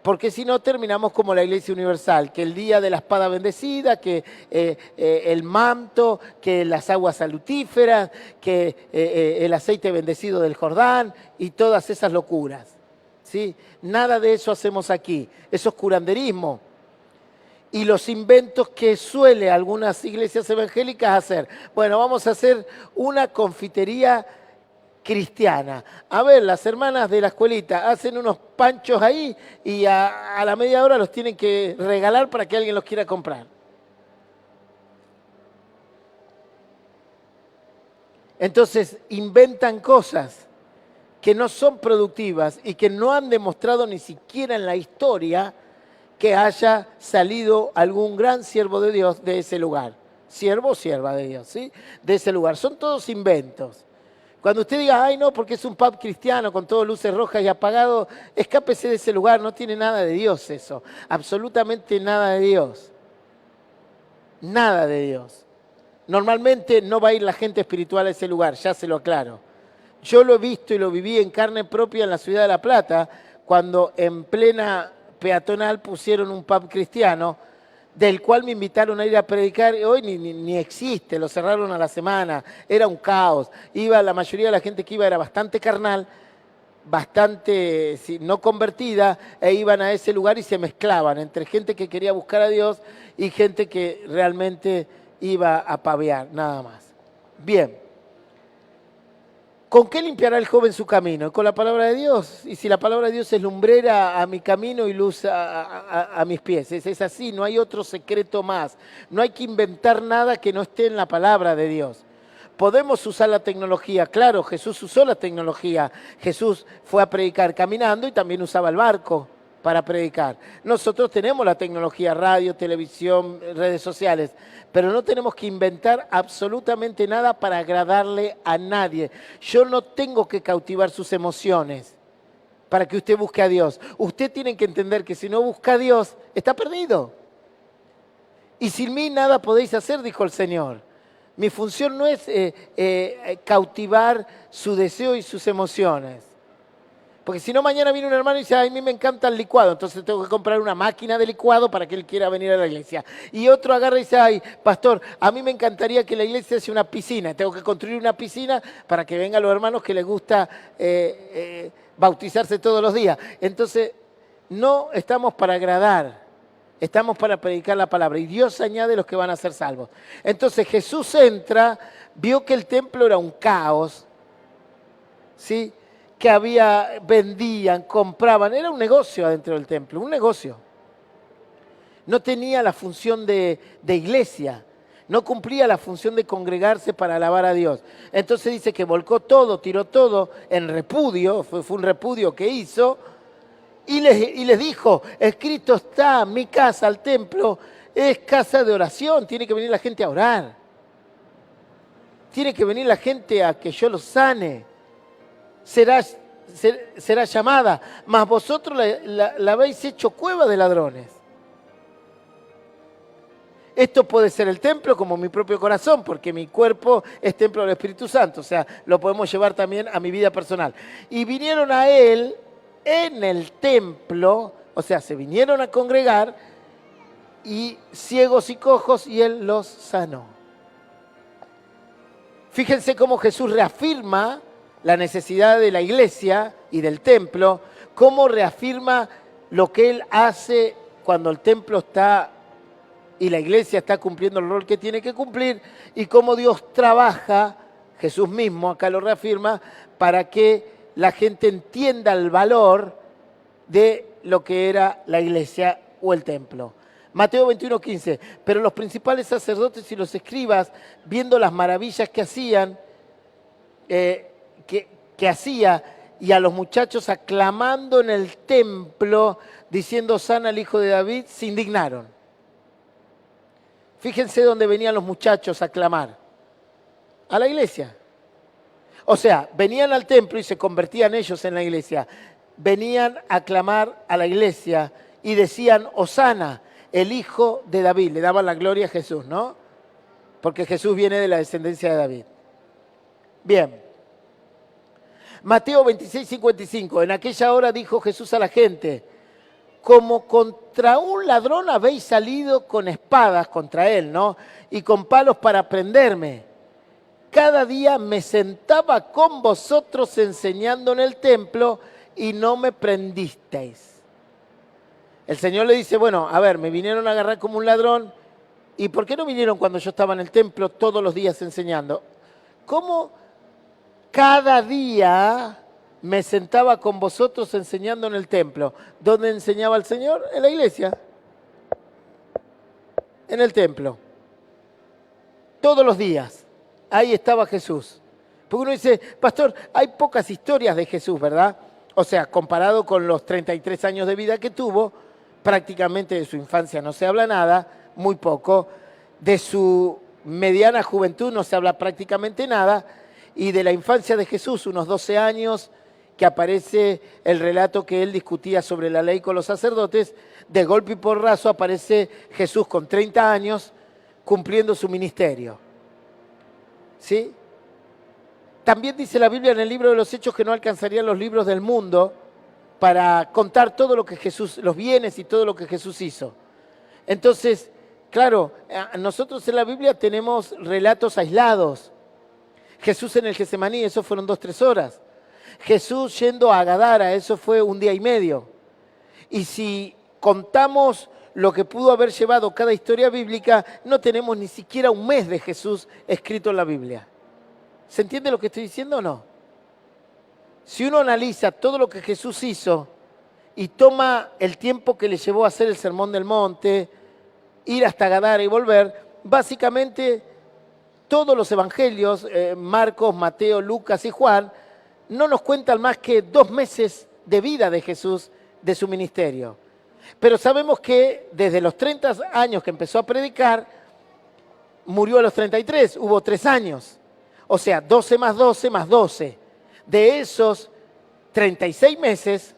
Porque si no terminamos como la Iglesia Universal, que el día de la espada bendecida, que el manto, que las aguas salutíferas, que el aceite bendecido del Jordán y todas esas locuras. ¿Sí? Nada de eso hacemos aquí. Eso es curanderismo. Y los inventos que suele algunas iglesias evangélicas hacer. Bueno, vamos a hacer una confitería cristiana. A ver, las hermanas de la escuelita hacen unos panchos ahí y a la media hora los tienen que regalar para que alguien los quiera comprar. Entonces inventan cosas que no son productivas y que no han demostrado ni siquiera en la historia que haya salido algún gran siervo de Dios de ese lugar. Siervo o sierva de Dios, ¿sí? De ese lugar. Son todos inventos. Cuando usted diga, ay no, porque es un pub cristiano con todo luces rojas y apagado, escápese de ese lugar, no tiene nada de Dios eso. Absolutamente nada de Dios. Nada de Dios. Normalmente no va a ir la gente espiritual a ese lugar, ya se lo aclaro. Yo lo he visto y lo viví en carne propia en la ciudad de La Plata, cuando en plena peatonal pusieron un pub cristiano, del cual me invitaron a ir a predicar, y hoy ni existe, lo cerraron a la semana, era un caos. La mayoría de la gente que iba era bastante carnal, bastante no convertida, e iban a ese lugar y se mezclaban entre gente que quería buscar a Dios y gente que realmente iba a pavear, nada más. Bien. ¿Con qué limpiará el joven su camino? Con la palabra de Dios. Y si la palabra de Dios es lumbrera a mi camino y luz a mis pies. Es así, no hay otro secreto más. No hay que inventar nada que no esté en la palabra de Dios. Podemos usar la tecnología, claro, Jesús usó la tecnología. Jesús fue a predicar caminando y también usaba el barco para predicar. Nosotros tenemos la tecnología, radio, televisión, redes sociales, pero no tenemos que inventar absolutamente nada para agradarle a nadie. Yo no tengo que cautivar sus emociones para que usted busque a Dios. Usted tiene que entender que si no busca a Dios, está perdido. Y sin mí nada podéis hacer, dijo el Señor. Mi función no es cautivar su deseo y sus emociones. Porque si no, mañana viene un hermano y dice, ay, a mí me encanta el licuado, entonces tengo que comprar una máquina de licuado para que él quiera venir a la iglesia. Y otro agarra y dice, ay, pastor, a mí me encantaría que la iglesia sea una piscina, tengo que construir una piscina para que vengan los hermanos que les gusta bautizarse todos los días. Entonces, no estamos para agradar, estamos para predicar la palabra. Y Dios añade los que van a ser salvos. Entonces Jesús entra, vio que el templo era un caos, ¿sí? Que vendían, compraban, era un negocio adentro del templo, un negocio. No tenía la función de iglesia, no cumplía la función de congregarse para alabar a Dios. Entonces dice que volcó todo, tiró todo en repudio, fue un repudio que hizo, y les dijo, escrito está, mi casa, el templo, es casa de oración, tiene que venir la gente a orar. Tiene que venir la gente a que yo los sane. Será llamada, mas vosotros la habéis hecho cueva de ladrones. Esto puede ser el templo como mi propio corazón, porque mi cuerpo es templo del Espíritu Santo, o sea, lo podemos llevar también a mi vida personal. Y vinieron a él en el templo, o sea, se vinieron a congregar, y ciegos y cojos, y él los sanó. Fíjense cómo Jesús reafirma la necesidad de la iglesia y del templo, cómo reafirma lo que Él hace cuando el templo está y la iglesia está cumpliendo el rol que tiene que cumplir, y cómo Dios trabaja, Jesús mismo acá lo reafirma, para que la gente entienda el valor de lo que era la iglesia o el templo. Mateo 21:15, pero los principales sacerdotes y los escribas, viendo las maravillas que hacían, que hacía, y a los muchachos aclamando en el templo, diciendo Hosana al Hijo de David, se indignaron. Fíjense dónde venían los muchachos a aclamar. A la iglesia. O sea, venían al templo y se convertían ellos en la iglesia. Venían a aclamar a la iglesia y decían Hosana, el Hijo de David. Le daban la gloria a Jesús, ¿no? Porque Jesús viene de la descendencia de David. Bien. Mateo 26:55, en aquella hora dijo Jesús a la gente, como contra un ladrón habéis salido con espadas contra él, ¿no? Y con palos para prenderme. Cada día me sentaba con vosotros enseñando en el templo y no me prendisteis. El Señor le dice, bueno, a ver, me vinieron a agarrar como un ladrón, ¿y por qué no vinieron cuando yo estaba en el templo todos los días enseñando? ¿Cómo? Cada día me sentaba con vosotros enseñando en el templo. ¿Dónde enseñaba el Señor? En la iglesia. En el templo. Todos los días. Ahí estaba Jesús. Porque uno dice, pastor, hay pocas historias de Jesús, ¿verdad? O sea, comparado con los 33 años de vida que tuvo, prácticamente de su infancia no se habla nada, muy poco. De su mediana juventud no se habla prácticamente nada. Y de la infancia de Jesús, unos 12 años, que aparece el relato que él discutía sobre la ley con los sacerdotes, de golpe y porrazo aparece Jesús con 30 años cumpliendo su ministerio. ¿Sí? También dice la Biblia en el libro de los Hechos que no alcanzarían los libros del mundo para contar todo lo que Jesús, los bienes y todo lo que Jesús hizo. Entonces, claro, nosotros en la Biblia tenemos relatos aislados. Jesús en el Getsemaní, eso fueron 2-3 horas. Jesús yendo a Gadara, eso fue 1 día y medio. Y si contamos lo que pudo haber llevado cada historia bíblica, no tenemos ni siquiera un mes de Jesús escrito en la Biblia. ¿Se entiende lo que estoy diciendo o no? si uno analiza todo lo que Jesús hizo y toma el tiempo que le llevó a hacer el Sermón del Monte, ir hasta Gadara y volver, básicamente todos los evangelios, Marcos, Mateo, Lucas y Juan, no nos cuentan más que 2 meses de vida de Jesús, de su ministerio. Pero sabemos que desde los 30 años que empezó a predicar, murió a los 33, hubo 3 años. O sea, 12 más 12 más 12. De esos 36 meses,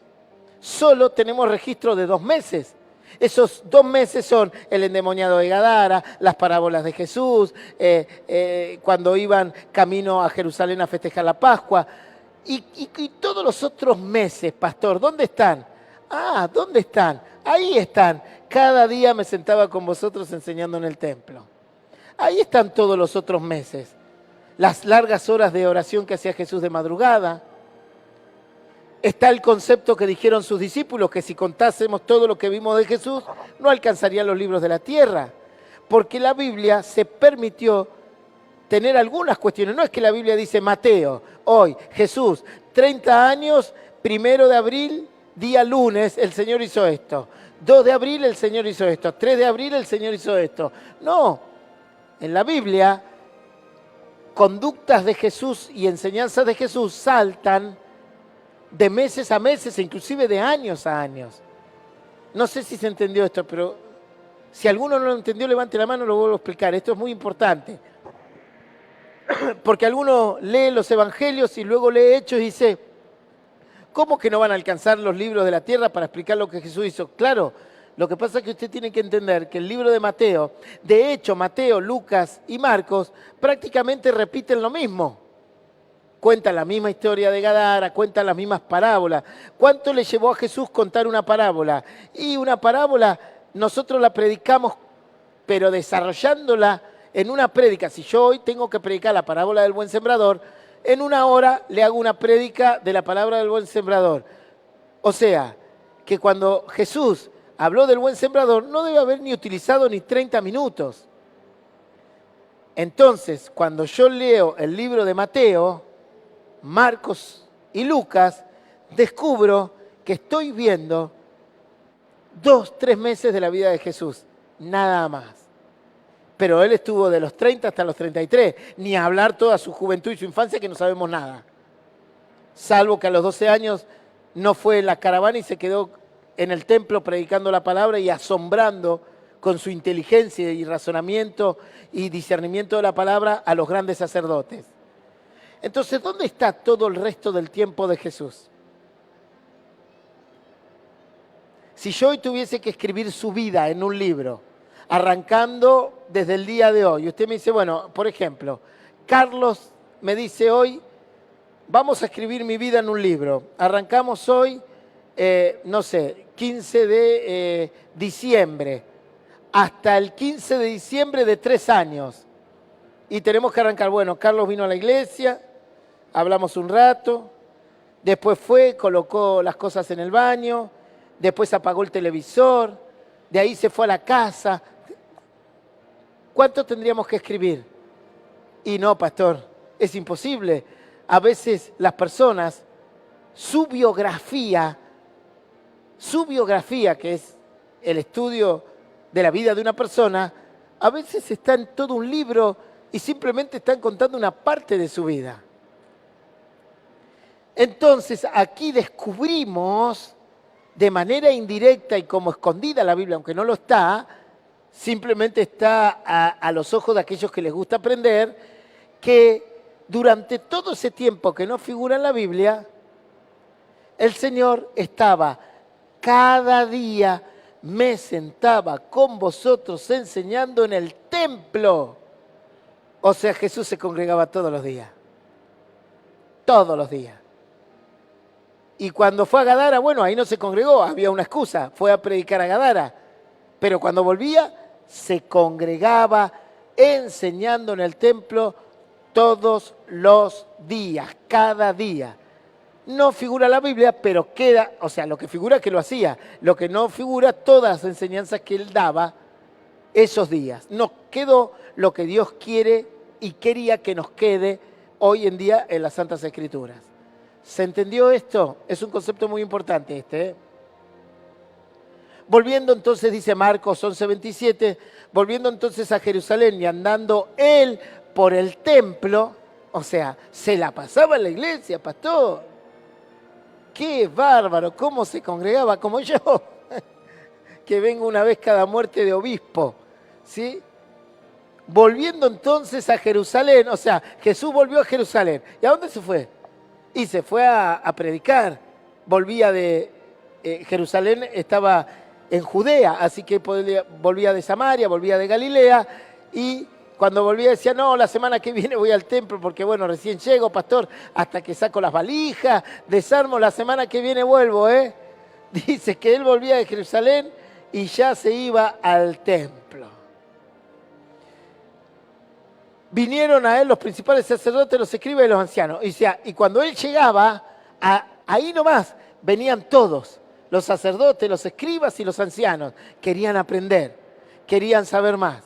solo tenemos registro de 2 meses. Esos 2 meses son el endemoniado de Gadara, las parábolas de Jesús, cuando iban camino a Jerusalén a festejar la Pascua. Y todos los otros meses, pastor, ¿dónde están? Ah, ¿dónde están? Ahí están. Cada día me sentaba con vosotros enseñando en el templo. Ahí están todos los otros meses. Las largas horas de oración que hacía Jesús de madrugada. Está el concepto que dijeron sus discípulos, que si contásemos todo lo que vimos de Jesús, no alcanzarían los libros de la tierra. Porque la Biblia se permitió tener algunas cuestiones. No es que la Biblia dice Mateo, hoy, Jesús, 30 años, 1 de abril, día lunes, el Señor hizo esto. 2 de abril, el Señor hizo esto. 3 de abril, el Señor hizo esto. No, en la Biblia, conductas de Jesús y enseñanzas de Jesús saltan de meses a meses, e inclusive de años a años. No sé si se entendió esto, pero si alguno no lo entendió, levante la mano, lo vuelvo a explicar. Esto es muy importante. Porque alguno lee los evangelios y luego lee Hechos y dice, ¿cómo que no van a alcanzar los libros de la tierra para explicar lo que Jesús hizo? Claro, lo que pasa es que usted tiene que entender que el libro de Mateo, de hecho Mateo, Lucas y Marcos, prácticamente repiten lo mismo. Cuentan la misma historia de Gadara, cuentan las mismas parábolas. ¿Cuánto le llevó a Jesús contar una parábola? Y una parábola nosotros la predicamos, pero desarrollándola en una prédica. Si yo hoy tengo que predicar la parábola del buen sembrador, en 1 hora le hago una prédica de la palabra del buen sembrador. O sea, que cuando Jesús habló del buen sembrador, no debe haber ni utilizado ni 30 minutos. Entonces, cuando yo leo el libro de Mateo, Marcos y Lucas, descubro que estoy viendo 2, 3 meses de la vida de Jesús, nada más. Pero él estuvo de los 30 hasta los 33, ni a hablar toda su juventud y su infancia, que no sabemos nada. Salvo que a los 12 años no fue en la caravana y se quedó en el templo predicando la palabra y asombrando con su inteligencia y razonamiento y discernimiento de la palabra a los grandes sacerdotes. Entonces, ¿dónde está todo el resto del tiempo de Jesús? Si yo hoy tuviese que escribir su vida en un libro, arrancando desde el día de hoy, usted me dice, bueno, por ejemplo, Carlos me dice hoy, vamos a escribir mi vida en un libro. Arrancamos hoy, no sé, 15 de diciembre, hasta el 15 de diciembre de 3 años. Y tenemos que arrancar, bueno, Carlos vino a la iglesia, hablamos un rato, después fue, colocó las cosas en el baño, después apagó el televisor, de ahí se fue a la casa. ¿Cuánto tendríamos que escribir? Y no, pastor, es imposible. A veces las personas, su biografía, que es el estudio de la vida de una persona, a veces está en todo un libro y simplemente están contando una parte de su vida. Entonces, aquí descubrimos de manera indirecta y como escondida la Biblia, aunque no lo está, simplemente está a los ojos de aquellos que les gusta aprender, que durante todo ese tiempo que no figura en la Biblia, el Señor estaba cada día, me sentaba con vosotros enseñando en el templo. O sea, Jesús se congregaba todos los días. Todos los días. Y cuando fue a Gadara, bueno, ahí no se congregó, había una excusa, fue a predicar a Gadara. Pero cuando volvía, se congregaba enseñando en el templo todos los días, cada día. No figura la Biblia, pero queda, o sea, lo que figura es que lo hacía, lo que no figura, todas las enseñanzas que él daba esos días. Nos quedó lo que Dios quiere y quería que nos quede hoy en día en las Santas Escrituras. ¿Se entendió esto? Es un concepto muy importante este, ¿eh? Volviendo entonces, dice Marcos 11:27, volviendo entonces a Jerusalén y andando él por el templo, o sea, se la pasaba en la iglesia, pastor. ¡Qué bárbaro! ¿Cómo se congregaba? Como yo, que vengo una vez cada muerte de obispo, ¿sí? Volviendo entonces a Jerusalén, o sea, Jesús volvió a Jerusalén. ¿Y a dónde se fue? Y se fue a predicar. Volvía de Jerusalén, estaba en Judea, así que volvía de Samaria, volvía de Galilea, y cuando volvía decía, no, la semana que viene voy al templo, porque bueno, recién llego, pastor, hasta que saco las valijas, desarmo, la semana que viene vuelvo, ¿eh? Dice que él volvía de Jerusalén y ya se iba al templo. Vinieron a él los principales sacerdotes, los escribas y los ancianos. Y cuando él llegaba, ahí nomás venían todos, los sacerdotes, los escribas y los ancianos. Querían aprender, querían saber más.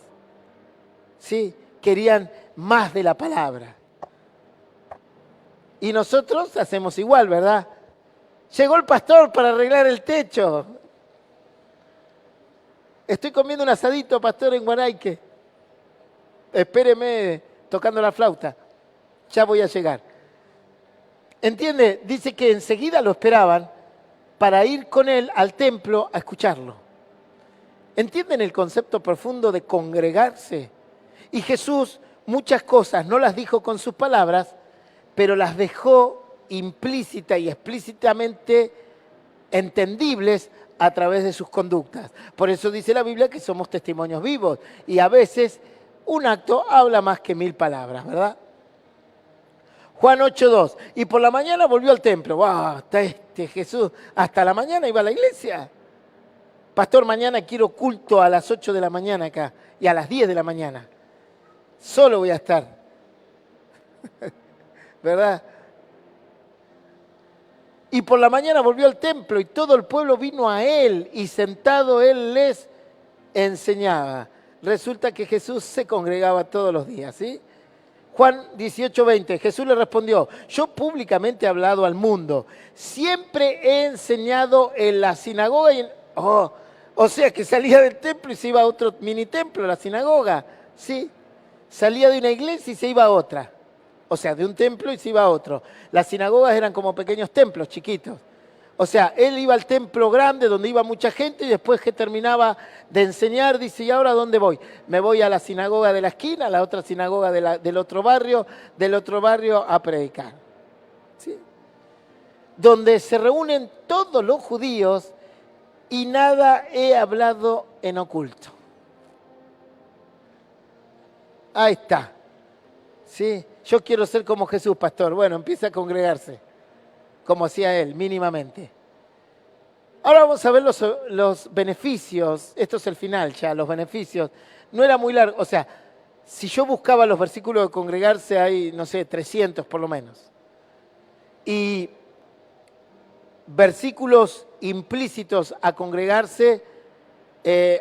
¿Sí? Querían más de la palabra. Y nosotros hacemos igual, ¿verdad? Llegó el pastor para arreglar el techo. Estoy comiendo un asadito, pastor, en Guanaique. Espéreme tocando la flauta. Ya voy a llegar. ¿Entiende? Dice que enseguida lo esperaban para ir con él al templo a escucharlo. ¿Entienden el concepto profundo de congregarse? Y Jesús muchas cosas no las dijo con sus palabras, pero las dejó implícita y explícitamente entendibles a través de sus conductas. Por eso dice la Biblia que somos testimonios vivos y a veces un acto habla más que 1000 palabras, ¿verdad? Juan 8:2. Y por la mañana volvió al templo. ¡Wow! Está Jesús. Hasta la mañana iba a la iglesia. Pastor, mañana quiero culto a las 8 de la mañana acá y a las 10 de la mañana. Solo voy a estar. ¿Verdad? Y por la mañana volvió al templo y todo el pueblo vino a él y sentado él les enseñaba. Resulta que Jesús se congregaba todos los días, ¿sí? Juan 18:20, Jesús le respondió, yo públicamente he hablado al mundo, siempre he enseñado en la sinagoga y o sea que salía del templo y se iba a otro mini templo, la sinagoga, ¿sí? Salía de una iglesia y se iba a otra. O sea, de un templo y se iba a otro. Las sinagogas eran como pequeños templos chiquitos. O sea, él iba al templo grande donde iba mucha gente y después que terminaba de enseñar, dice, ¿y ahora dónde voy? Me voy a la sinagoga de la esquina, a la otra sinagoga del otro barrio a predicar. ¿Sí? Donde se reúnen todos los judíos y nada he hablado en oculto. Ahí está. ¿Sí? Yo quiero ser como Jesús, pastor. Bueno, empieza a congregarse, como hacía él, mínimamente. Ahora vamos a ver los beneficios. Esto es el final ya, los beneficios. No era muy largo. O sea, si yo buscaba los versículos de congregarse, hay, no sé, 300 por lo menos. Y versículos implícitos a congregarse,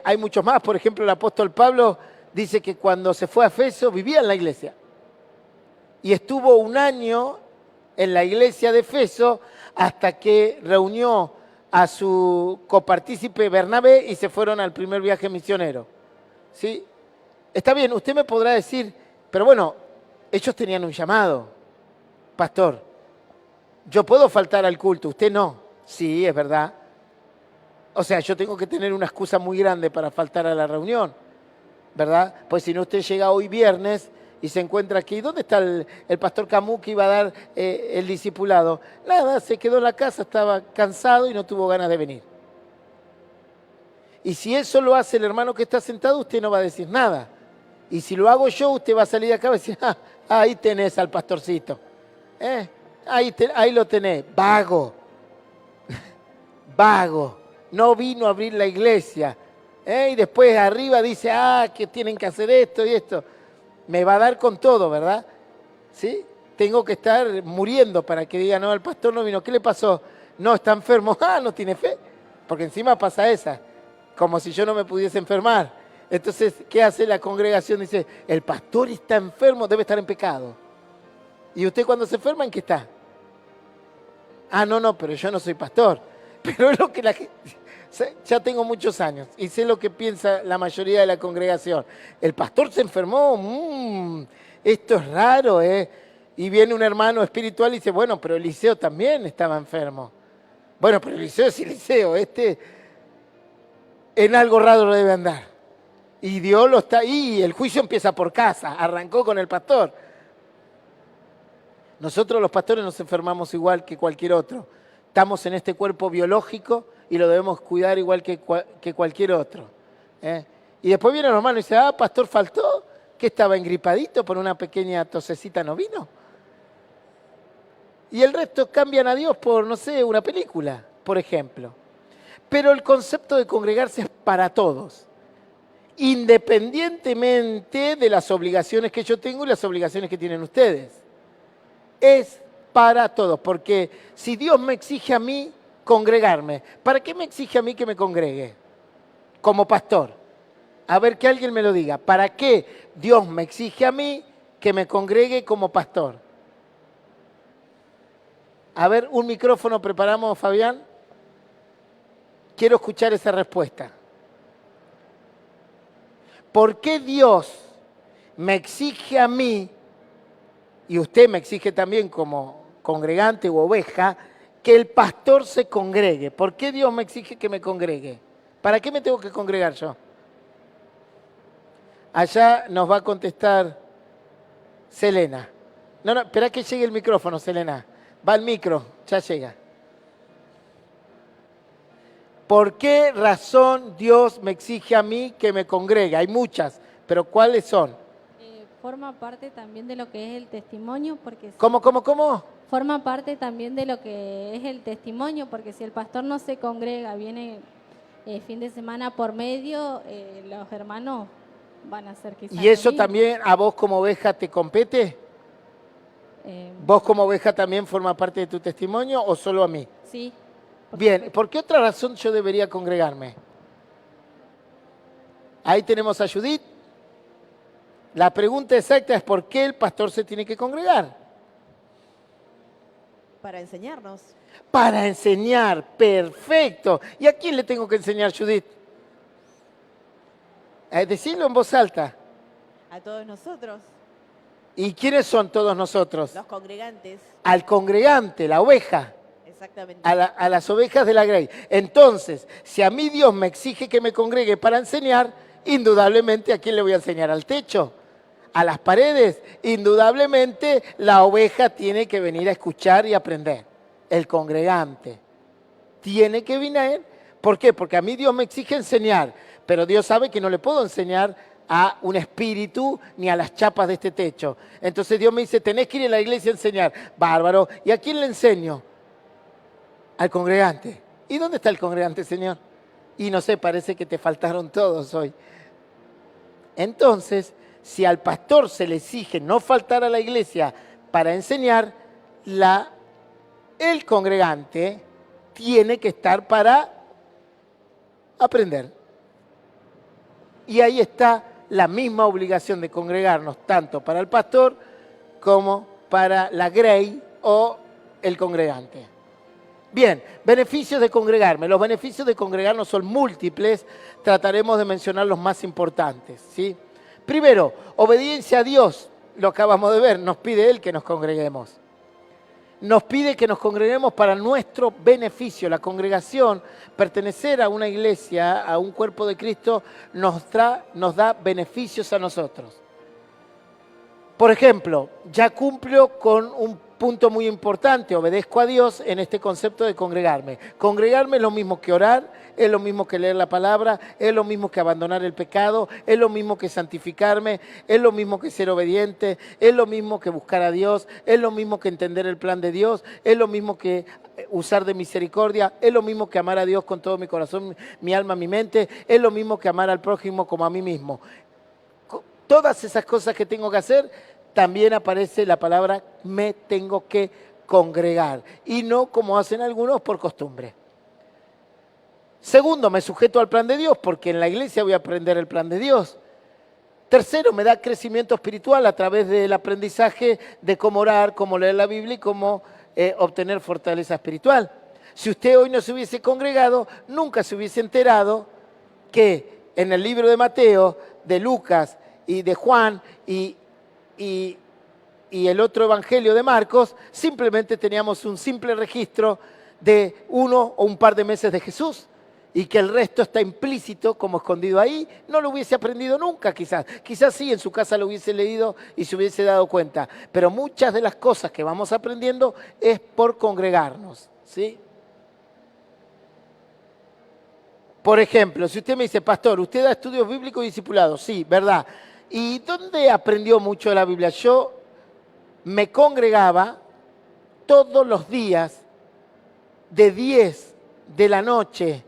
hay muchos más. Por ejemplo, el apóstol Pablo dice que cuando se fue a Efeso vivía en la iglesia. Y estuvo 1 año en la iglesia de Efeso hasta que reunió a su copartícipe Bernabé y se fueron al primer viaje misionero. ¿Sí? Está bien, usted me podrá decir, pero bueno, ellos tenían un llamado, pastor. Yo puedo faltar al culto, usted no. Sí, es verdad. O sea, yo tengo que tener una excusa muy grande para faltar a la reunión, ¿verdad? Pues si no, usted llega hoy viernes y se encuentra aquí. ¿Dónde está el pastor Camus que iba a dar el discipulado? Nada, se quedó en la casa, estaba cansado y no tuvo ganas de venir. Y si eso lo hace el hermano que está sentado, usted no va a decir nada. Y si lo hago yo, usted va a salir de acá y va a decir, ahí tenés al pastorcito. Ahí lo tenés, vago. Vago. No vino a abrir la iglesia. Y después arriba dice, que tienen que hacer esto y esto. Me va a dar con todo, ¿verdad? ¿Sí? Tengo que estar muriendo para que diga, no, el pastor no vino. ¿Qué le pasó? No, está enfermo. No tiene fe. Porque encima pasa esa. Como si yo no me pudiese enfermar. Entonces, ¿qué hace la congregación? Dice, el pastor está enfermo, debe estar en pecado. ¿Y usted cuando se enferma, en qué está? Ah, no, pero yo no soy pastor. Pero es lo que la gente... Ya tengo muchos años y sé lo que piensa la mayoría de la congregación. El pastor se enfermó, esto es raro, ¿eh? Y viene un hermano espiritual y dice, bueno, pero Eliseo también estaba enfermo. Bueno, pero Eliseo es Eliseo, en algo raro debe andar. Y Dios lo está ahí, el juicio empieza por casa, arrancó con el pastor. Nosotros los pastores nos enfermamos igual que cualquier otro. Estamos en este cuerpo biológico y lo debemos cuidar igual que cualquier otro. Y después viene el hermano y dice, pastor, faltó, que estaba engripadito por una pequeña tosecita, no vino. Y el resto cambian a Dios por, no sé, una película, por ejemplo. Pero el concepto de congregarse es para todos, independientemente de las obligaciones que yo tengo y las obligaciones que tienen ustedes. Es para todos, porque si Dios me exige a mí congregarme, ¿para qué me exige a mí que me congregue? Como pastor. A ver, que alguien me lo diga. ¿Para qué Dios me exige a mí que me congregue como pastor? A ver, un micrófono preparamos, Fabián. Quiero escuchar esa respuesta. ¿Por qué Dios me exige a mí, y usted me exige también como congregante u oveja, que el pastor se congregue? ¿Por qué Dios me exige que me congregue? ¿Para qué me tengo que congregar yo? Allá nos va a contestar Selena. No, espera que llegue el micrófono, Selena. Va el micro, ya llega. ¿Por qué razón Dios me exige a mí que me congregue? Hay muchas, pero ¿cuáles son? Forma parte también de lo que es el testimonio, porque... ¿Cómo? Forma parte también de lo que es el testimonio, porque si el pastor no se congrega, viene fin de semana por medio, los hermanos van a hacer quizás... ¿Y eso lo mismo. también a vos como oveja te compete? ¿Vos como oveja también forma parte de tu testimonio o solo a mí? Sí. Bien, ¿por qué otra razón yo debería congregarme? Ahí tenemos a Judith. La pregunta exacta es ¿por qué el pastor se tiene que congregar? Para enseñarnos. Para enseñar, perfecto. ¿Y a quién le tengo que enseñar, Judith? Decirlo en voz alta. A todos nosotros, ¿Y quiénes son todos nosotros? los congregantes. Al congregante, la oveja. Exactamente. A las ovejas de la grey. Entonces, si a mí Dios me exige que me congregue para enseñar, indudablemente, ¿a quién le voy a enseñar? ¿Al techo? ¿A las paredes? Indudablemente, la oveja tiene que venir a escuchar y aprender. El congregante tiene que venir. ¿Por qué? Porque a mí Dios me exige enseñar, pero Dios sabe que no le puedo enseñar a un espíritu ni a las chapas de este techo. Entonces Dios me dice, tenés que ir a la iglesia a enseñar. Bárbaro. ¿Y a quién le enseño? Al congregante. ¿Y dónde está el congregante, Señor? Y no sé, parece que te faltaron todos hoy. Entonces, si al pastor se le exige no faltar a la iglesia para enseñar, el congregante tiene que estar para aprender. Y ahí está la misma obligación de congregarnos, tanto para el pastor como para la grey o el congregante. Bien, beneficios de congregarme. Los beneficios de congregarnos son múltiples. Trataremos de mencionar los más importantes, ¿sí? Primero, obediencia a Dios. Lo acabamos de ver, nos pide Él que nos congreguemos. Nos pide que nos congreguemos para nuestro beneficio. La congregación, pertenecer a una iglesia, a un cuerpo de Cristo, nos da beneficios a nosotros. Por ejemplo, ya cumplo con un punto muy importante, obedezco a Dios en este concepto de congregarme. Congregarme es lo mismo que orar, es lo mismo que leer la palabra, es lo mismo que abandonar el pecado, es lo mismo que santificarme, es lo mismo que ser obediente, es lo mismo que buscar a Dios, es lo mismo que entender el plan de Dios, es lo mismo que usar de misericordia, es lo mismo que amar a Dios con todo mi corazón, mi alma, mi mente, es lo mismo que amar al prójimo como a mí mismo. Todas esas cosas que tengo que hacer, también aparece la palabra me tengo que congregar. Y no como hacen algunos por costumbre. Segundo, me sujeto al plan de Dios porque en la iglesia voy a aprender el plan de Dios. Tercero, me da crecimiento espiritual a través del aprendizaje de cómo orar, cómo leer la Biblia y cómo obtener fortaleza espiritual. Si usted hoy no se hubiese congregado, nunca se hubiese enterado que en el libro de Mateo, de Lucas y de Juan y el otro evangelio de Marcos, simplemente teníamos un simple registro de 1 o un par de meses de Jesús, y que el resto está implícito como escondido ahí. No lo hubiese aprendido nunca, quizás sí en su casa lo hubiese leído y se hubiese dado cuenta, pero muchas de las cosas que vamos aprendiendo es por congregarnos, ¿sí? Por ejemplo, si usted me dice, pastor, ¿usted da estudios bíblicos y discipulados? Sí, ¿verdad? ¿Y dónde aprendió mucho de la Biblia? Yo me congregaba todos los días de 10 de la noche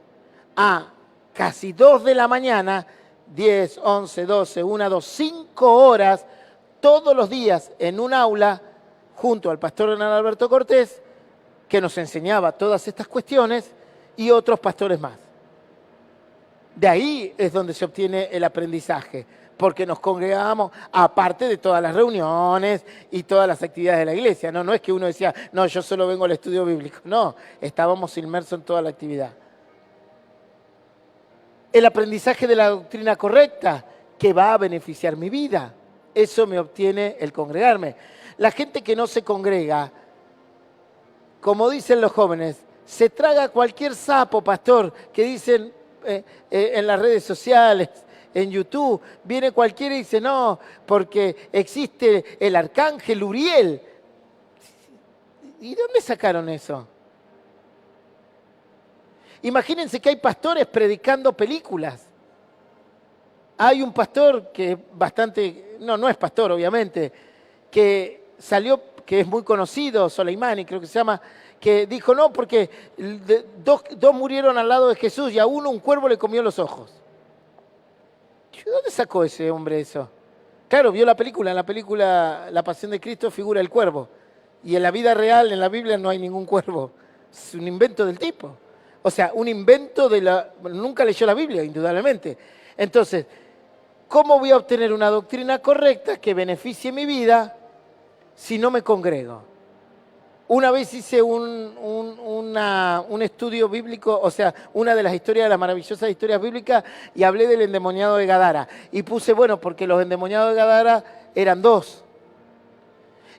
a casi 2 de la mañana, 10, 11, 12, 1, 2, 5 horas, todos los días en un aula, junto al pastor Hernán Alberto Cortés, que nos enseñaba todas estas cuestiones, y otros pastores más. De ahí es donde se obtiene el aprendizaje, porque nos congregábamos aparte de todas las reuniones y todas las actividades de la iglesia. No es que uno decía, no, yo solo vengo al estudio bíblico. No, estábamos inmersos en toda la actividad. El aprendizaje de la doctrina correcta, que va a beneficiar mi vida. Eso me obtiene el congregarme. La gente que no se congrega, como dicen los jóvenes, se traga cualquier sapo, pastor, que dicen en las redes sociales, en YouTube. Viene cualquiera y dice, no, porque existe el arcángel Uriel. ¿Y de dónde sacaron eso? Imagínense que hay pastores predicando películas. Hay un pastor que es bastante, no es pastor obviamente, que salió, que es muy conocido, Soleimani creo que se llama, que dijo no, porque dos murieron al lado de Jesús y a uno un cuervo le comió los ojos. ¿De dónde sacó ese hombre eso? Claro, vio la película, en la película La Pasión de Cristo figura el cuervo. Y en la vida real, en la Biblia, no hay ningún cuervo. Es un invento del tipo. O sea, un invento de la... Nunca leyó la Biblia, indudablemente. Entonces, ¿cómo voy a obtener una doctrina correcta que beneficie mi vida si no me congrego? Una vez hice un estudio bíblico, o sea, una de las historias, de las maravillosas historias bíblicas, y hablé del endemoniado de Gadara. Y puse, bueno, porque los endemoniados de Gadara eran 2.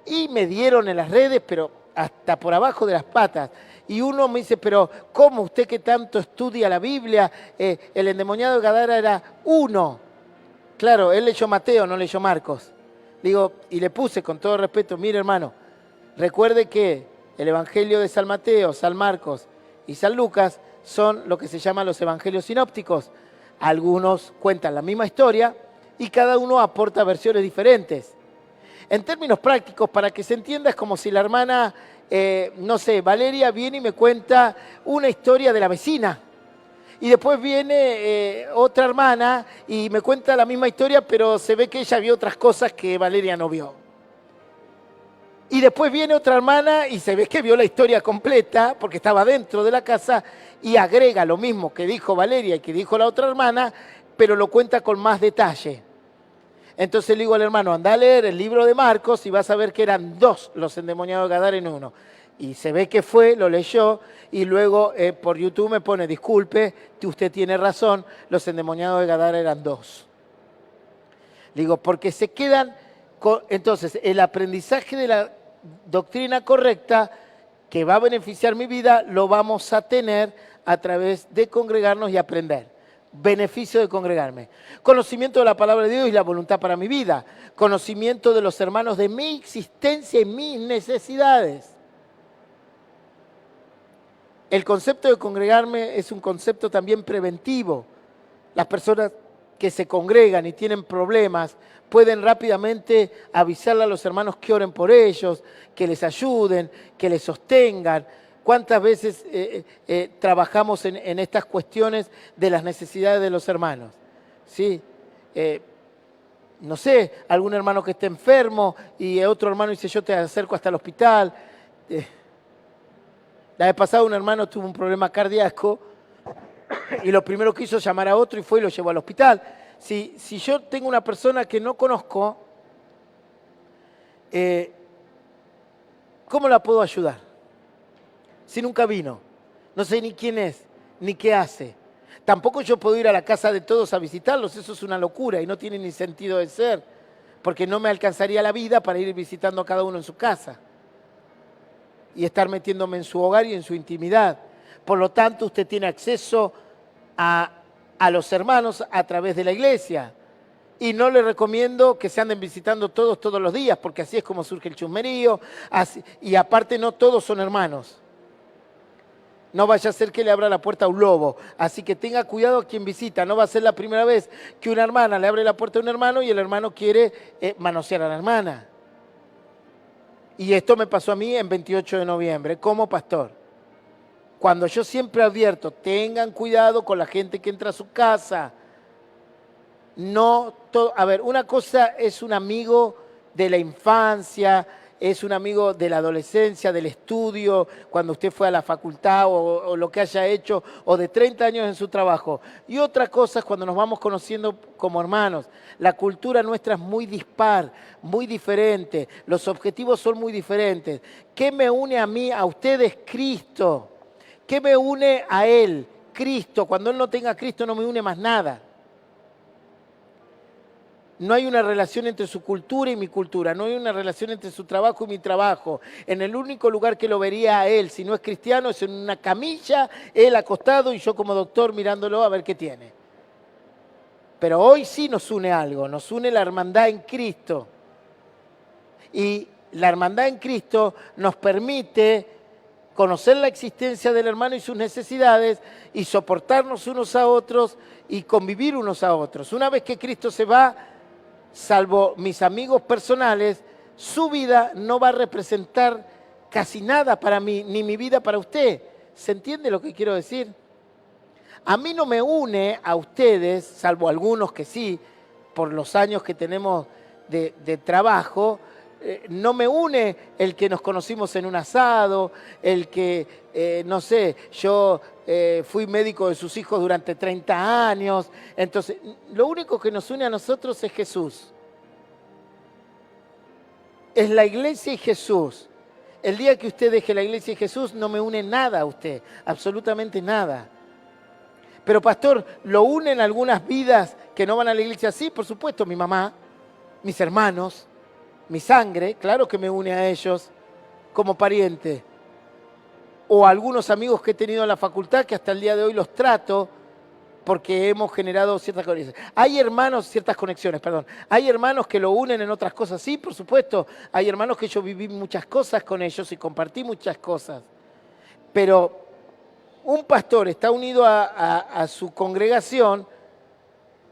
Y me dieron en las redes, pero hasta por abajo de las patas. Y uno me dice, pero ¿cómo usted que tanto estudia la Biblia? El endemoniado de Gadara era 1. Claro, él leyó Mateo, no leyó Marcos. Digo, y le puse con todo respeto, mire hermano, recuerde que el Evangelio de San Mateo, San Marcos y San Lucas son lo que se llaman los evangelios sinópticos. Algunos cuentan la misma historia y cada uno aporta versiones diferentes. En términos prácticos, para que se entienda, es como si la hermana, no sé, Valeria viene y me cuenta una historia de la vecina. Y después viene otra hermana y me cuenta la misma historia, pero se ve que ella vio otras cosas que Valeria no vio. Y después viene otra hermana y se ve que vio la historia completa, porque estaba dentro de la casa, y agrega lo mismo que dijo Valeria y que dijo la otra hermana, pero lo cuenta con más detalle. Entonces le digo al hermano, anda a leer el libro de Marcos y vas a ver que eran 2 los endemoniados de Gadara en 1. Y se ve que fue, lo leyó, y luego por YouTube me pone, disculpe, usted tiene razón, los endemoniados de Gadara eran 2. Le digo, porque se quedan... Entonces, el aprendizaje de la doctrina correcta que va a beneficiar mi vida, lo vamos a tener a través de congregarnos y aprender. Beneficio de congregarme. Conocimiento de la palabra de Dios y la voluntad para mi vida. Conocimiento de los hermanos de mi existencia y mis necesidades. El concepto de congregarme es un concepto también preventivo. Las personas que se congregan y tienen problemas pueden rápidamente avisarle a los hermanos que oren por ellos, que les ayuden, que les sostengan. ¿Cuántas veces trabajamos en estas cuestiones de las necesidades de los hermanos? ¿Sí? No sé, algún hermano que esté enfermo y otro hermano dice, yo te acerco hasta el hospital. La vez pasada un hermano tuvo un problema cardíaco y lo primero que hizo es llamar a otro y fue y lo llevó al hospital. Si yo tengo una persona que no conozco, ¿cómo la puedo ayudar? si nunca vino? No sé ni quién es, ni qué hace. Tampoco yo puedo ir a la casa de todos a visitarlos, eso es una locura y no tiene ni sentido de ser, porque no me alcanzaría la vida para ir visitando a cada uno en su casa y estar metiéndome en su hogar y en su intimidad. Por lo tanto, usted tiene acceso a los hermanos a través de la iglesia. Y no le recomiendo que se anden visitando todos los días, porque así es como surge el chusmerío. Y aparte no todos son hermanos. No vaya a ser que le abra la puerta a un lobo. Así que tenga cuidado a quien visita. No va a ser la primera vez que una hermana le abre la puerta a un hermano y el hermano quiere manosear a la hermana. Y esto me pasó a mí en 28 de noviembre como pastor. Cuando yo siempre advierto, tengan cuidado con la gente que entra a su casa. A ver, una cosa es un amigo de la infancia, es un amigo de la adolescencia, del estudio, cuando usted fue a la facultad o lo que haya hecho, o de 30 años en su trabajo. Y otra cosa es cuando nos vamos conociendo como hermanos. La cultura nuestra es muy dispar, muy diferente, los objetivos son muy diferentes. ¿Qué me une a mí, a ustedes? Cristo. ¿Qué me une a Él? Cristo. Cuando Él no tenga a Cristo no me une más nada. No hay una relación entre su cultura y mi cultura, no hay una relación entre su trabajo y mi trabajo. En el único lugar que lo vería a él, si no es cristiano, es en una camilla, él acostado y yo como doctor mirándolo a ver qué tiene. Pero hoy sí nos une algo, nos une la hermandad en Cristo. Y la hermandad en Cristo nos permite conocer la existencia del hermano y sus necesidades y soportarnos unos a otros y convivir unos a otros. Una vez que Cristo se va, salvo mis amigos personales, su vida no va a representar casi nada para mí, ni mi vida para usted. ¿Se entiende lo que quiero decir? A mí no me une a ustedes, salvo algunos que sí, por los años que tenemos de trabajo, no me une el que nos conocimos en un asado, el que, no sé, yo fui médico de sus hijos durante 30 años. Entonces, lo único que nos une a nosotros es Jesús. Es la iglesia y Jesús. El día que usted deje la iglesia y Jesús, no me une nada a usted, absolutamente nada. Pero pastor, ¿lo unen algunas vidas que no van a la iglesia? Sí, por supuesto, mi mamá, mis hermanos, mi sangre, claro que me une a ellos como pariente. O algunos amigos que he tenido en la facultad que hasta el día de hoy los trato porque hemos generado ciertas conexiones. Hay hermanos que lo unen en otras cosas, sí, por supuesto. Hay hermanos que yo viví muchas cosas con ellos y compartí muchas cosas. Pero un pastor está unido a su congregación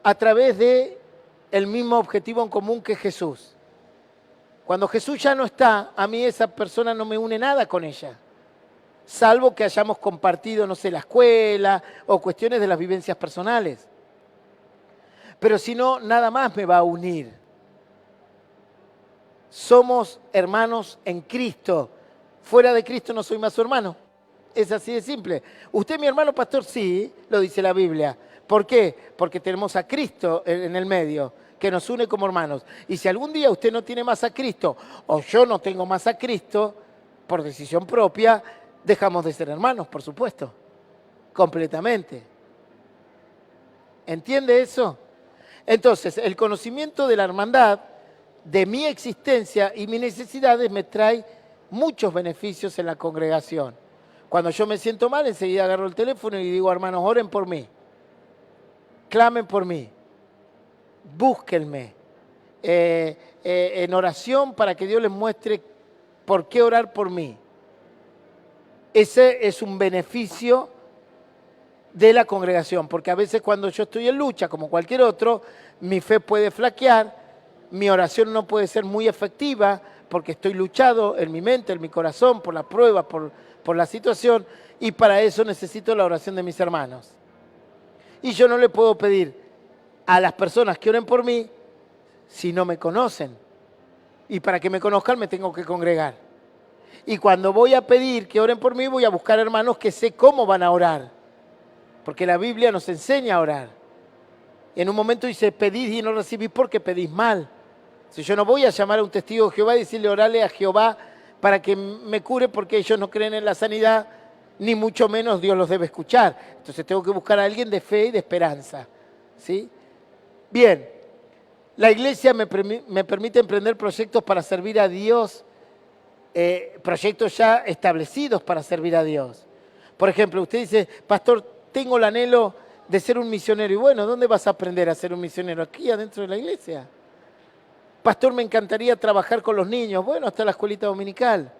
a través de el mismo objetivo en común que Jesús. Cuando Jesús ya no está, a mí esa persona no me une nada con ella, salvo que hayamos compartido, no sé, la escuela o cuestiones de las vivencias personales. Pero si no, nada más me va a unir. Somos hermanos en Cristo. Fuera de Cristo no soy más su hermano. Es así de simple. ¿Usted es mi hermano pastor? Sí, lo dice la Biblia. ¿Por qué? Porque tenemos a Cristo en el medio, que nos une como hermanos. Y si algún día usted no tiene más a Cristo, o yo no tengo más a Cristo, por decisión propia, dejamos de ser hermanos, por supuesto. Completamente. ¿Entiende eso? Entonces, el conocimiento de la hermandad, de mi existencia y mis necesidades, me trae muchos beneficios en la congregación. Cuando yo me siento mal, enseguida agarro el teléfono y digo, hermanos, oren por mí. Clamen por mí. Búsquenme en oración para que Dios les muestre por qué orar por mí. Ese es un beneficio de la congregación, porque a veces cuando yo estoy en lucha, como cualquier otro, mi fe puede flaquear, mi oración no puede ser muy efectiva, porque estoy luchado en mi mente, en mi corazón, por la prueba, por la situación, y para eso necesito la oración de mis hermanos. Y yo no le puedo pedir a las personas que oren por mí si no me conocen. Y para que me conozcan me tengo que congregar. Y cuando voy a pedir que oren por mí, voy a buscar hermanos que sé cómo van a orar. Porque la Biblia nos enseña a orar. En un momento dice, pedid y no recibís porque pedís mal. Si yo no voy a llamar a un testigo de Jehová y decirle, orale a Jehová para que me cure porque ellos no creen en la sanidad, ni mucho menos Dios los debe escuchar. Entonces tengo que buscar a alguien de fe y de esperanza, ¿sí? Bien, la iglesia me permite emprender proyectos para servir a Dios, proyectos ya establecidos para servir a Dios. Por ejemplo, usted dice, pastor, tengo el anhelo de ser un misionero. Y bueno, ¿dónde vas a aprender a ser un misionero? Aquí, adentro de la iglesia. Pastor, me encantaría trabajar con los niños. Bueno, hasta la escuelita dominical.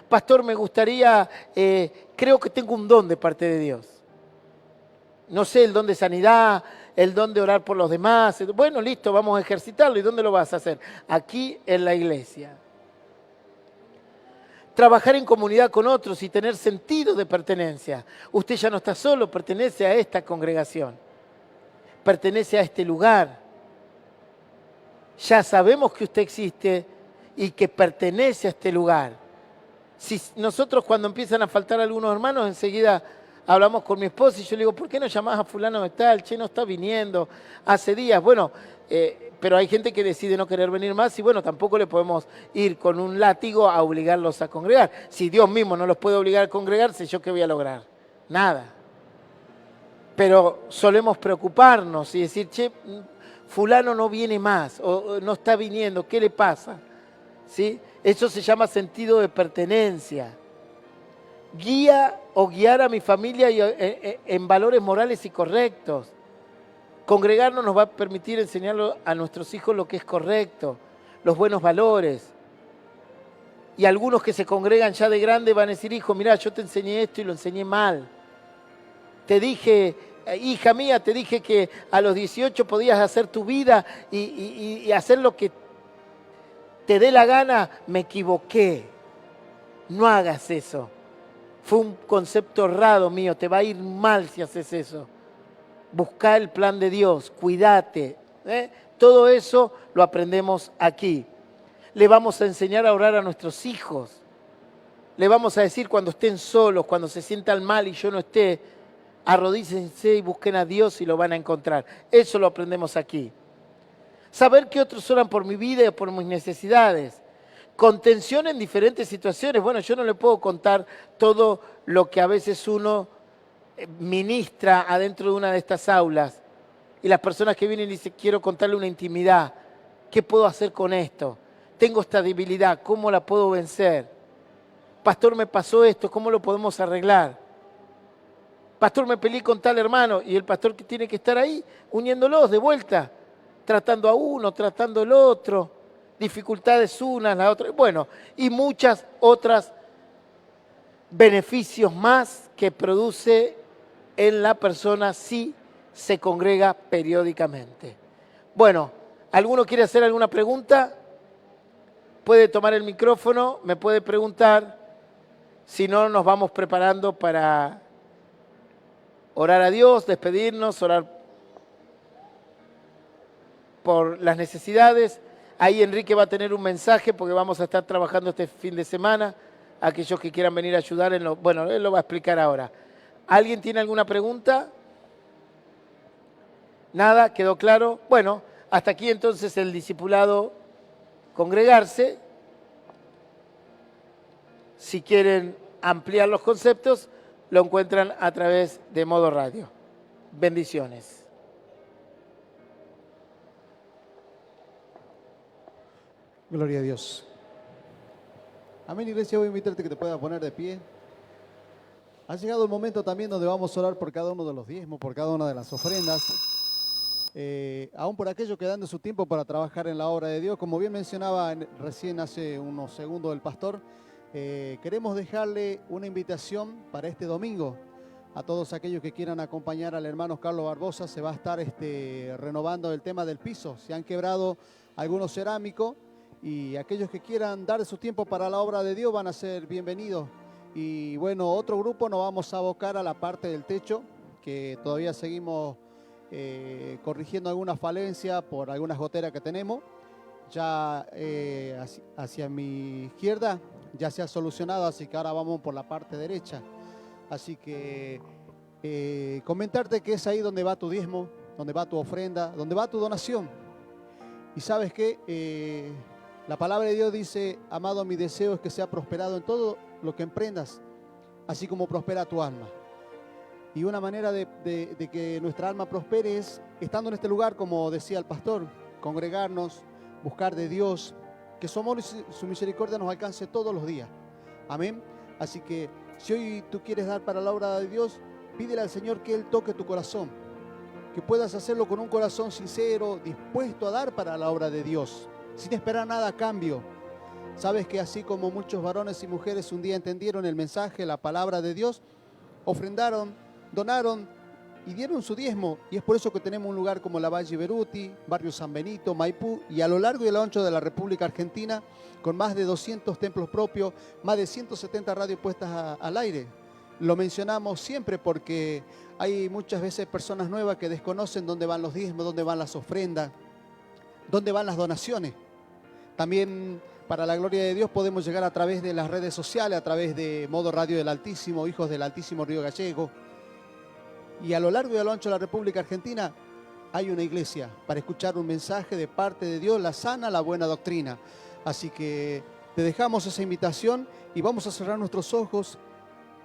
Pastor, me gustaría, creo que tengo un don de parte de Dios. No sé, el don de sanidad, el don de orar por los demás. Bueno, listo, vamos a ejercitarlo. ¿Y dónde lo vas a hacer? Aquí en la iglesia. Trabajar en comunidad con otros y tener sentido de pertenencia. Usted ya no está solo, pertenece a esta congregación. Pertenece a este lugar. Ya sabemos que usted existe y que pertenece a este lugar. Si nosotros cuando empiezan a faltar algunos hermanos, enseguida hablamos con mi esposa y yo le digo, ¿por qué no llamás a fulano de tal? Che, no está viniendo hace días. Bueno, pero hay gente que decide no querer venir más y bueno, tampoco le podemos ir con un látigo a obligarlos a congregar. Si Dios mismo no los puede obligar a congregarse, ¿yo qué voy a lograr? Nada. Pero solemos preocuparnos y decir, che, fulano no viene más o no está viniendo, ¿qué le pasa? ¿Sí? Eso se llama sentido de pertenencia. Guiar a mi familia en valores morales y correctos. Congregarnos nos va a permitir enseñarle a nuestros hijos lo que es correcto, los buenos valores. Y algunos que se congregan ya de grande van a decir, hijo, mirá, yo te enseñé esto y lo enseñé mal. Te dije, hija mía, te dije que a los 18 podías hacer tu vida y hacer lo que te dé la gana. Me equivoqué. No hagas eso. Fue un concepto errado mío, te va a ir mal si haces eso. Busca el plan de Dios, cuídate. Todo eso lo aprendemos aquí. Le vamos a enseñar a orar a nuestros hijos. Le vamos a decir cuando estén solos, cuando se sientan mal y yo no esté, arrodíllense y busquen a Dios y lo van a encontrar. Eso lo aprendemos aquí. Saber que otros oran por mi vida y por mis necesidades. Contención en diferentes situaciones. Bueno, yo no le puedo contar todo lo que a veces uno ministra adentro de una de estas aulas. Y las personas que vienen y dicen, quiero contarle una intimidad. ¿Qué puedo hacer con esto? Tengo esta debilidad, ¿cómo la puedo vencer? Pastor, me pasó esto, ¿cómo lo podemos arreglar? Pastor, me peleé con tal hermano. Y el pastor que tiene que estar ahí, uniéndolos de vuelta. Tratando a uno, tratando al otro. Dificultades unas, la otra. Bueno, y muchas otras beneficios más que produce en la persona si se congrega periódicamente. Bueno, ¿alguno quiere hacer alguna pregunta? Puede tomar el micrófono, me puede preguntar. Si no, nos vamos preparando para orar a Dios, despedirnos, orar por las necesidades. Ahí Enrique va a tener un mensaje porque vamos a estar trabajando este fin de semana. Aquellos que quieran venir a ayudar, bueno, él lo va a explicar ahora. ¿Alguien tiene alguna pregunta? ¿Nada? ¿Quedó claro? Bueno, hasta aquí entonces el discipulado congregarse. Si quieren ampliar los conceptos, lo encuentran a través de Modo Radio. Bendiciones. Gloria a Dios. Amén, iglesia. Voy a invitarte que te puedas poner de pie. Ha llegado el momento también donde vamos a orar por cada uno de los diezmos, por cada una de las ofrendas. Aún por aquellos que dan de su tiempo para trabajar en la obra de Dios. Como bien mencionaba recién hace unos segundos el pastor, queremos dejarle una invitación para este domingo. A todos aquellos que quieran acompañar al hermano Carlos Barbosa, se va a estar renovando el tema del piso. Se han quebrado algunos cerámicos. Y aquellos que quieran dar su tiempo para la obra de Dios van a ser bienvenidos. Y bueno, otro grupo nos vamos a abocar a la parte del techo, que todavía seguimos corrigiendo algunas falencias por algunas goteras que tenemos. Ya hacia mi izquierda ya se ha solucionado, así que ahora vamos por la parte derecha. Así que comentarte que es ahí donde va tu diezmo, donde va tu ofrenda, donde va tu donación. Y sabes que la palabra de Dios dice, amado, mi deseo es que sea prosperado en todo lo que emprendas. así como prospera tu alma. Y una manera de que nuestra alma prospere es estando en este lugar, como decía el pastor, congregarnos, buscar de Dios, que su amor y su misericordia nos alcance todos los días. Amén. Así que si hoy tú quieres dar para la obra de Dios, pídele al Señor que Él toque tu corazón, que puedas hacerlo con un corazón sincero, dispuesto a dar para la obra de Dios, sin esperar nada a cambio. Sabes que así como muchos varones y mujeres un día entendieron el mensaje, la palabra de Dios, ofrendaron, donaron y dieron su diezmo. Y es por eso que tenemos un lugar como la Valle Beruti, Barrio San Benito, Maipú y a lo largo y a lo ancho de la República Argentina, con más de 200 templos propios, más de 170 radios puestas al aire. Lo mencionamos siempre porque hay muchas veces personas nuevas que desconocen dónde van los diezmos, dónde van las ofrendas, dónde van las donaciones. También, para la gloria de Dios, podemos llegar a través de las redes sociales, a través de Modo Radio del Altísimo, Hijos del Altísimo Río Gallego. Y a lo largo y a lo ancho de la República Argentina hay una iglesia para escuchar un mensaje de parte de Dios, la sana, la buena doctrina. Así que te dejamos esa invitación y vamos a cerrar nuestros ojos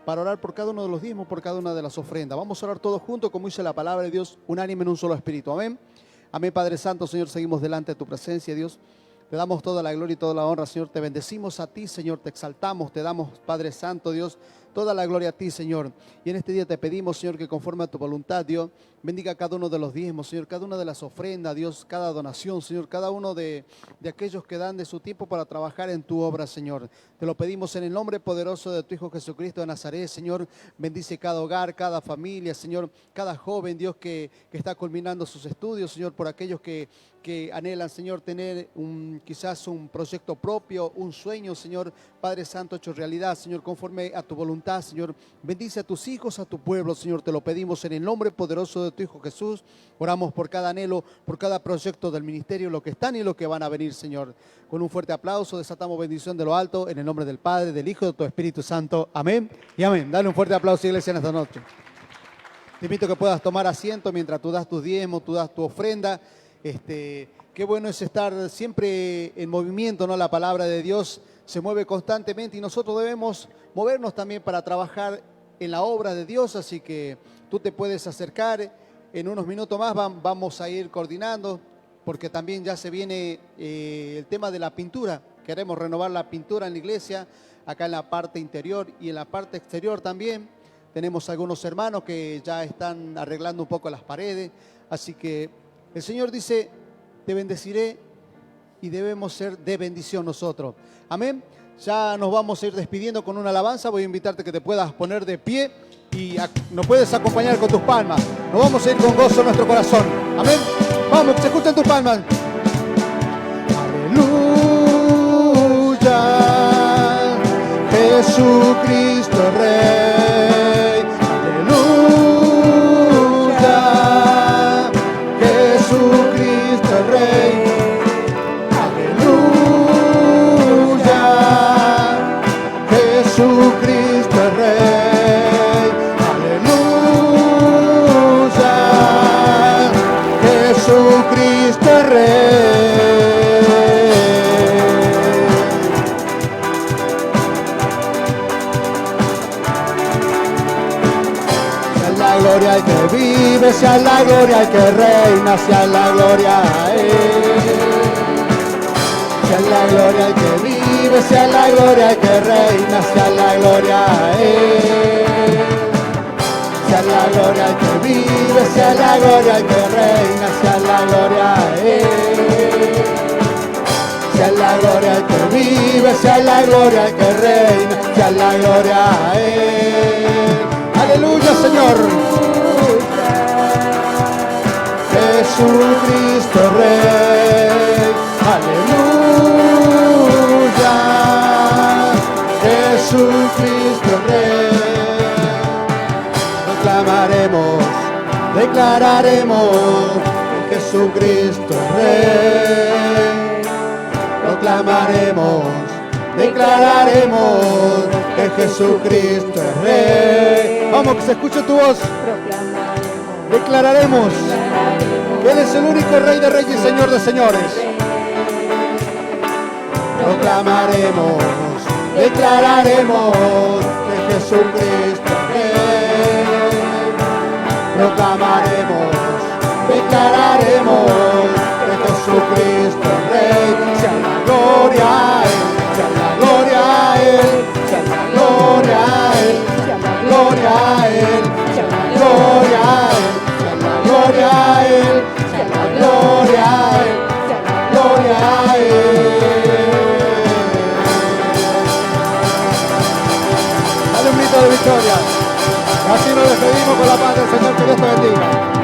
para orar por cada uno de los diezmos, por cada una de las ofrendas. Vamos a orar todos juntos, como dice la palabra de Dios, unánime en un solo espíritu. Amén. Amén, Padre Santo. Señor, seguimos delante de tu presencia, Dios. Te damos toda la gloria y toda la honra, Señor. Te bendecimos a ti, Señor. Te exaltamos, te damos, Padre Santo, Dios, toda la gloria a ti, Señor. Y en este día te pedimos, Señor, que conforme a tu voluntad, Dios, bendiga cada uno de los diezmos, Señor, cada una de las ofrendas, Dios, cada donación, Señor, cada uno de aquellos que dan de su tiempo para trabajar en tu obra, Señor. Te lo pedimos en el nombre poderoso de tu Hijo Jesucristo de Nazaret, Señor. Bendice cada hogar, cada familia, Señor, cada joven, Dios, que está culminando sus estudios, Señor, por aquellos que anhelan, Señor, tener quizás un proyecto propio, un sueño, Señor, Padre Santo, hecho realidad, Señor, conforme a tu voluntad, Señor. Bendice a tus hijos, a tu pueblo, Señor, te lo pedimos en el nombre poderoso de tu Hijo Jesús. Oramos por cada anhelo, por cada proyecto del ministerio, lo que están y lo que van a venir, Señor. Con un fuerte aplauso desatamos bendición de lo alto, en el nombre del Padre, del Hijo y de tu Espíritu Santo. Amén y amén. Dale un fuerte aplauso, iglesia, en esta noche. Te invito a que puedas tomar asiento mientras tú das tus diezmos, tú das tu ofrenda. Qué bueno es estar siempre en movimiento, ¿no? La palabra de Dios se mueve constantemente y nosotros debemos movernos también para trabajar en la obra de Dios, así que tú te puedes acercar. En unos minutos más vamos a ir coordinando, porque también ya se viene el tema de la pintura. Queremos renovar la pintura en la iglesia, acá en la parte interior y en la parte exterior también. Tenemos algunos hermanos que ya están arreglando un poco las paredes, así que el Señor dice, te bendeciré y debemos ser de bendición nosotros. Amén. Ya nos vamos a ir despidiendo con una alabanza. Voy a invitarte que te puedas poner de pie y nos puedes acompañar con tus palmas. Nos vamos a ir con gozo en nuestro corazón. Amén. Vamos, que se escuchen tus palmas. Aleluya, Jesucristo Rey. Aleluya, Jesucristo Rey. Jesucristo es Rey, aleluya, Jesucristo es Rey. Sea la gloria el que vive, sea la gloria el que reina, sea la gloria a Él. Sea la gloria el que vive, sea la gloria el que reina, sea la gloria a Él. Sea la gloria el que vive, sea la gloria el que reina, sea la gloria a Él. Sea la gloria el que vive, sea la gloria el que reina, sea la gloria a Él. Aleluya, Señor. Jesucristo Rey, aleluya, Jesucristo Rey. Proclamaremos, declararemos que Jesucristo es Rey. Proclamaremos, declararemos que Jesucristo es Rey. Vamos, que se escuche tu voz. Declararemos que Él es el único Rey de Reyes y Señor de Señores. Proclamaremos, declararemos que Jesucristo Rey. Proclamaremos, declararemos que Jesucristo Rey. Sea la gloria a Él, sea la gloria a Él, sea la gloria a Él, sea la gloria a Él, sea la gloria a Él, sea la gloria a Él, sea la gloria a Él, sea la gloria a Él. Dale un grito de victoria. Así nos despedimos con la paz del Señor. Que Dios te bendiga.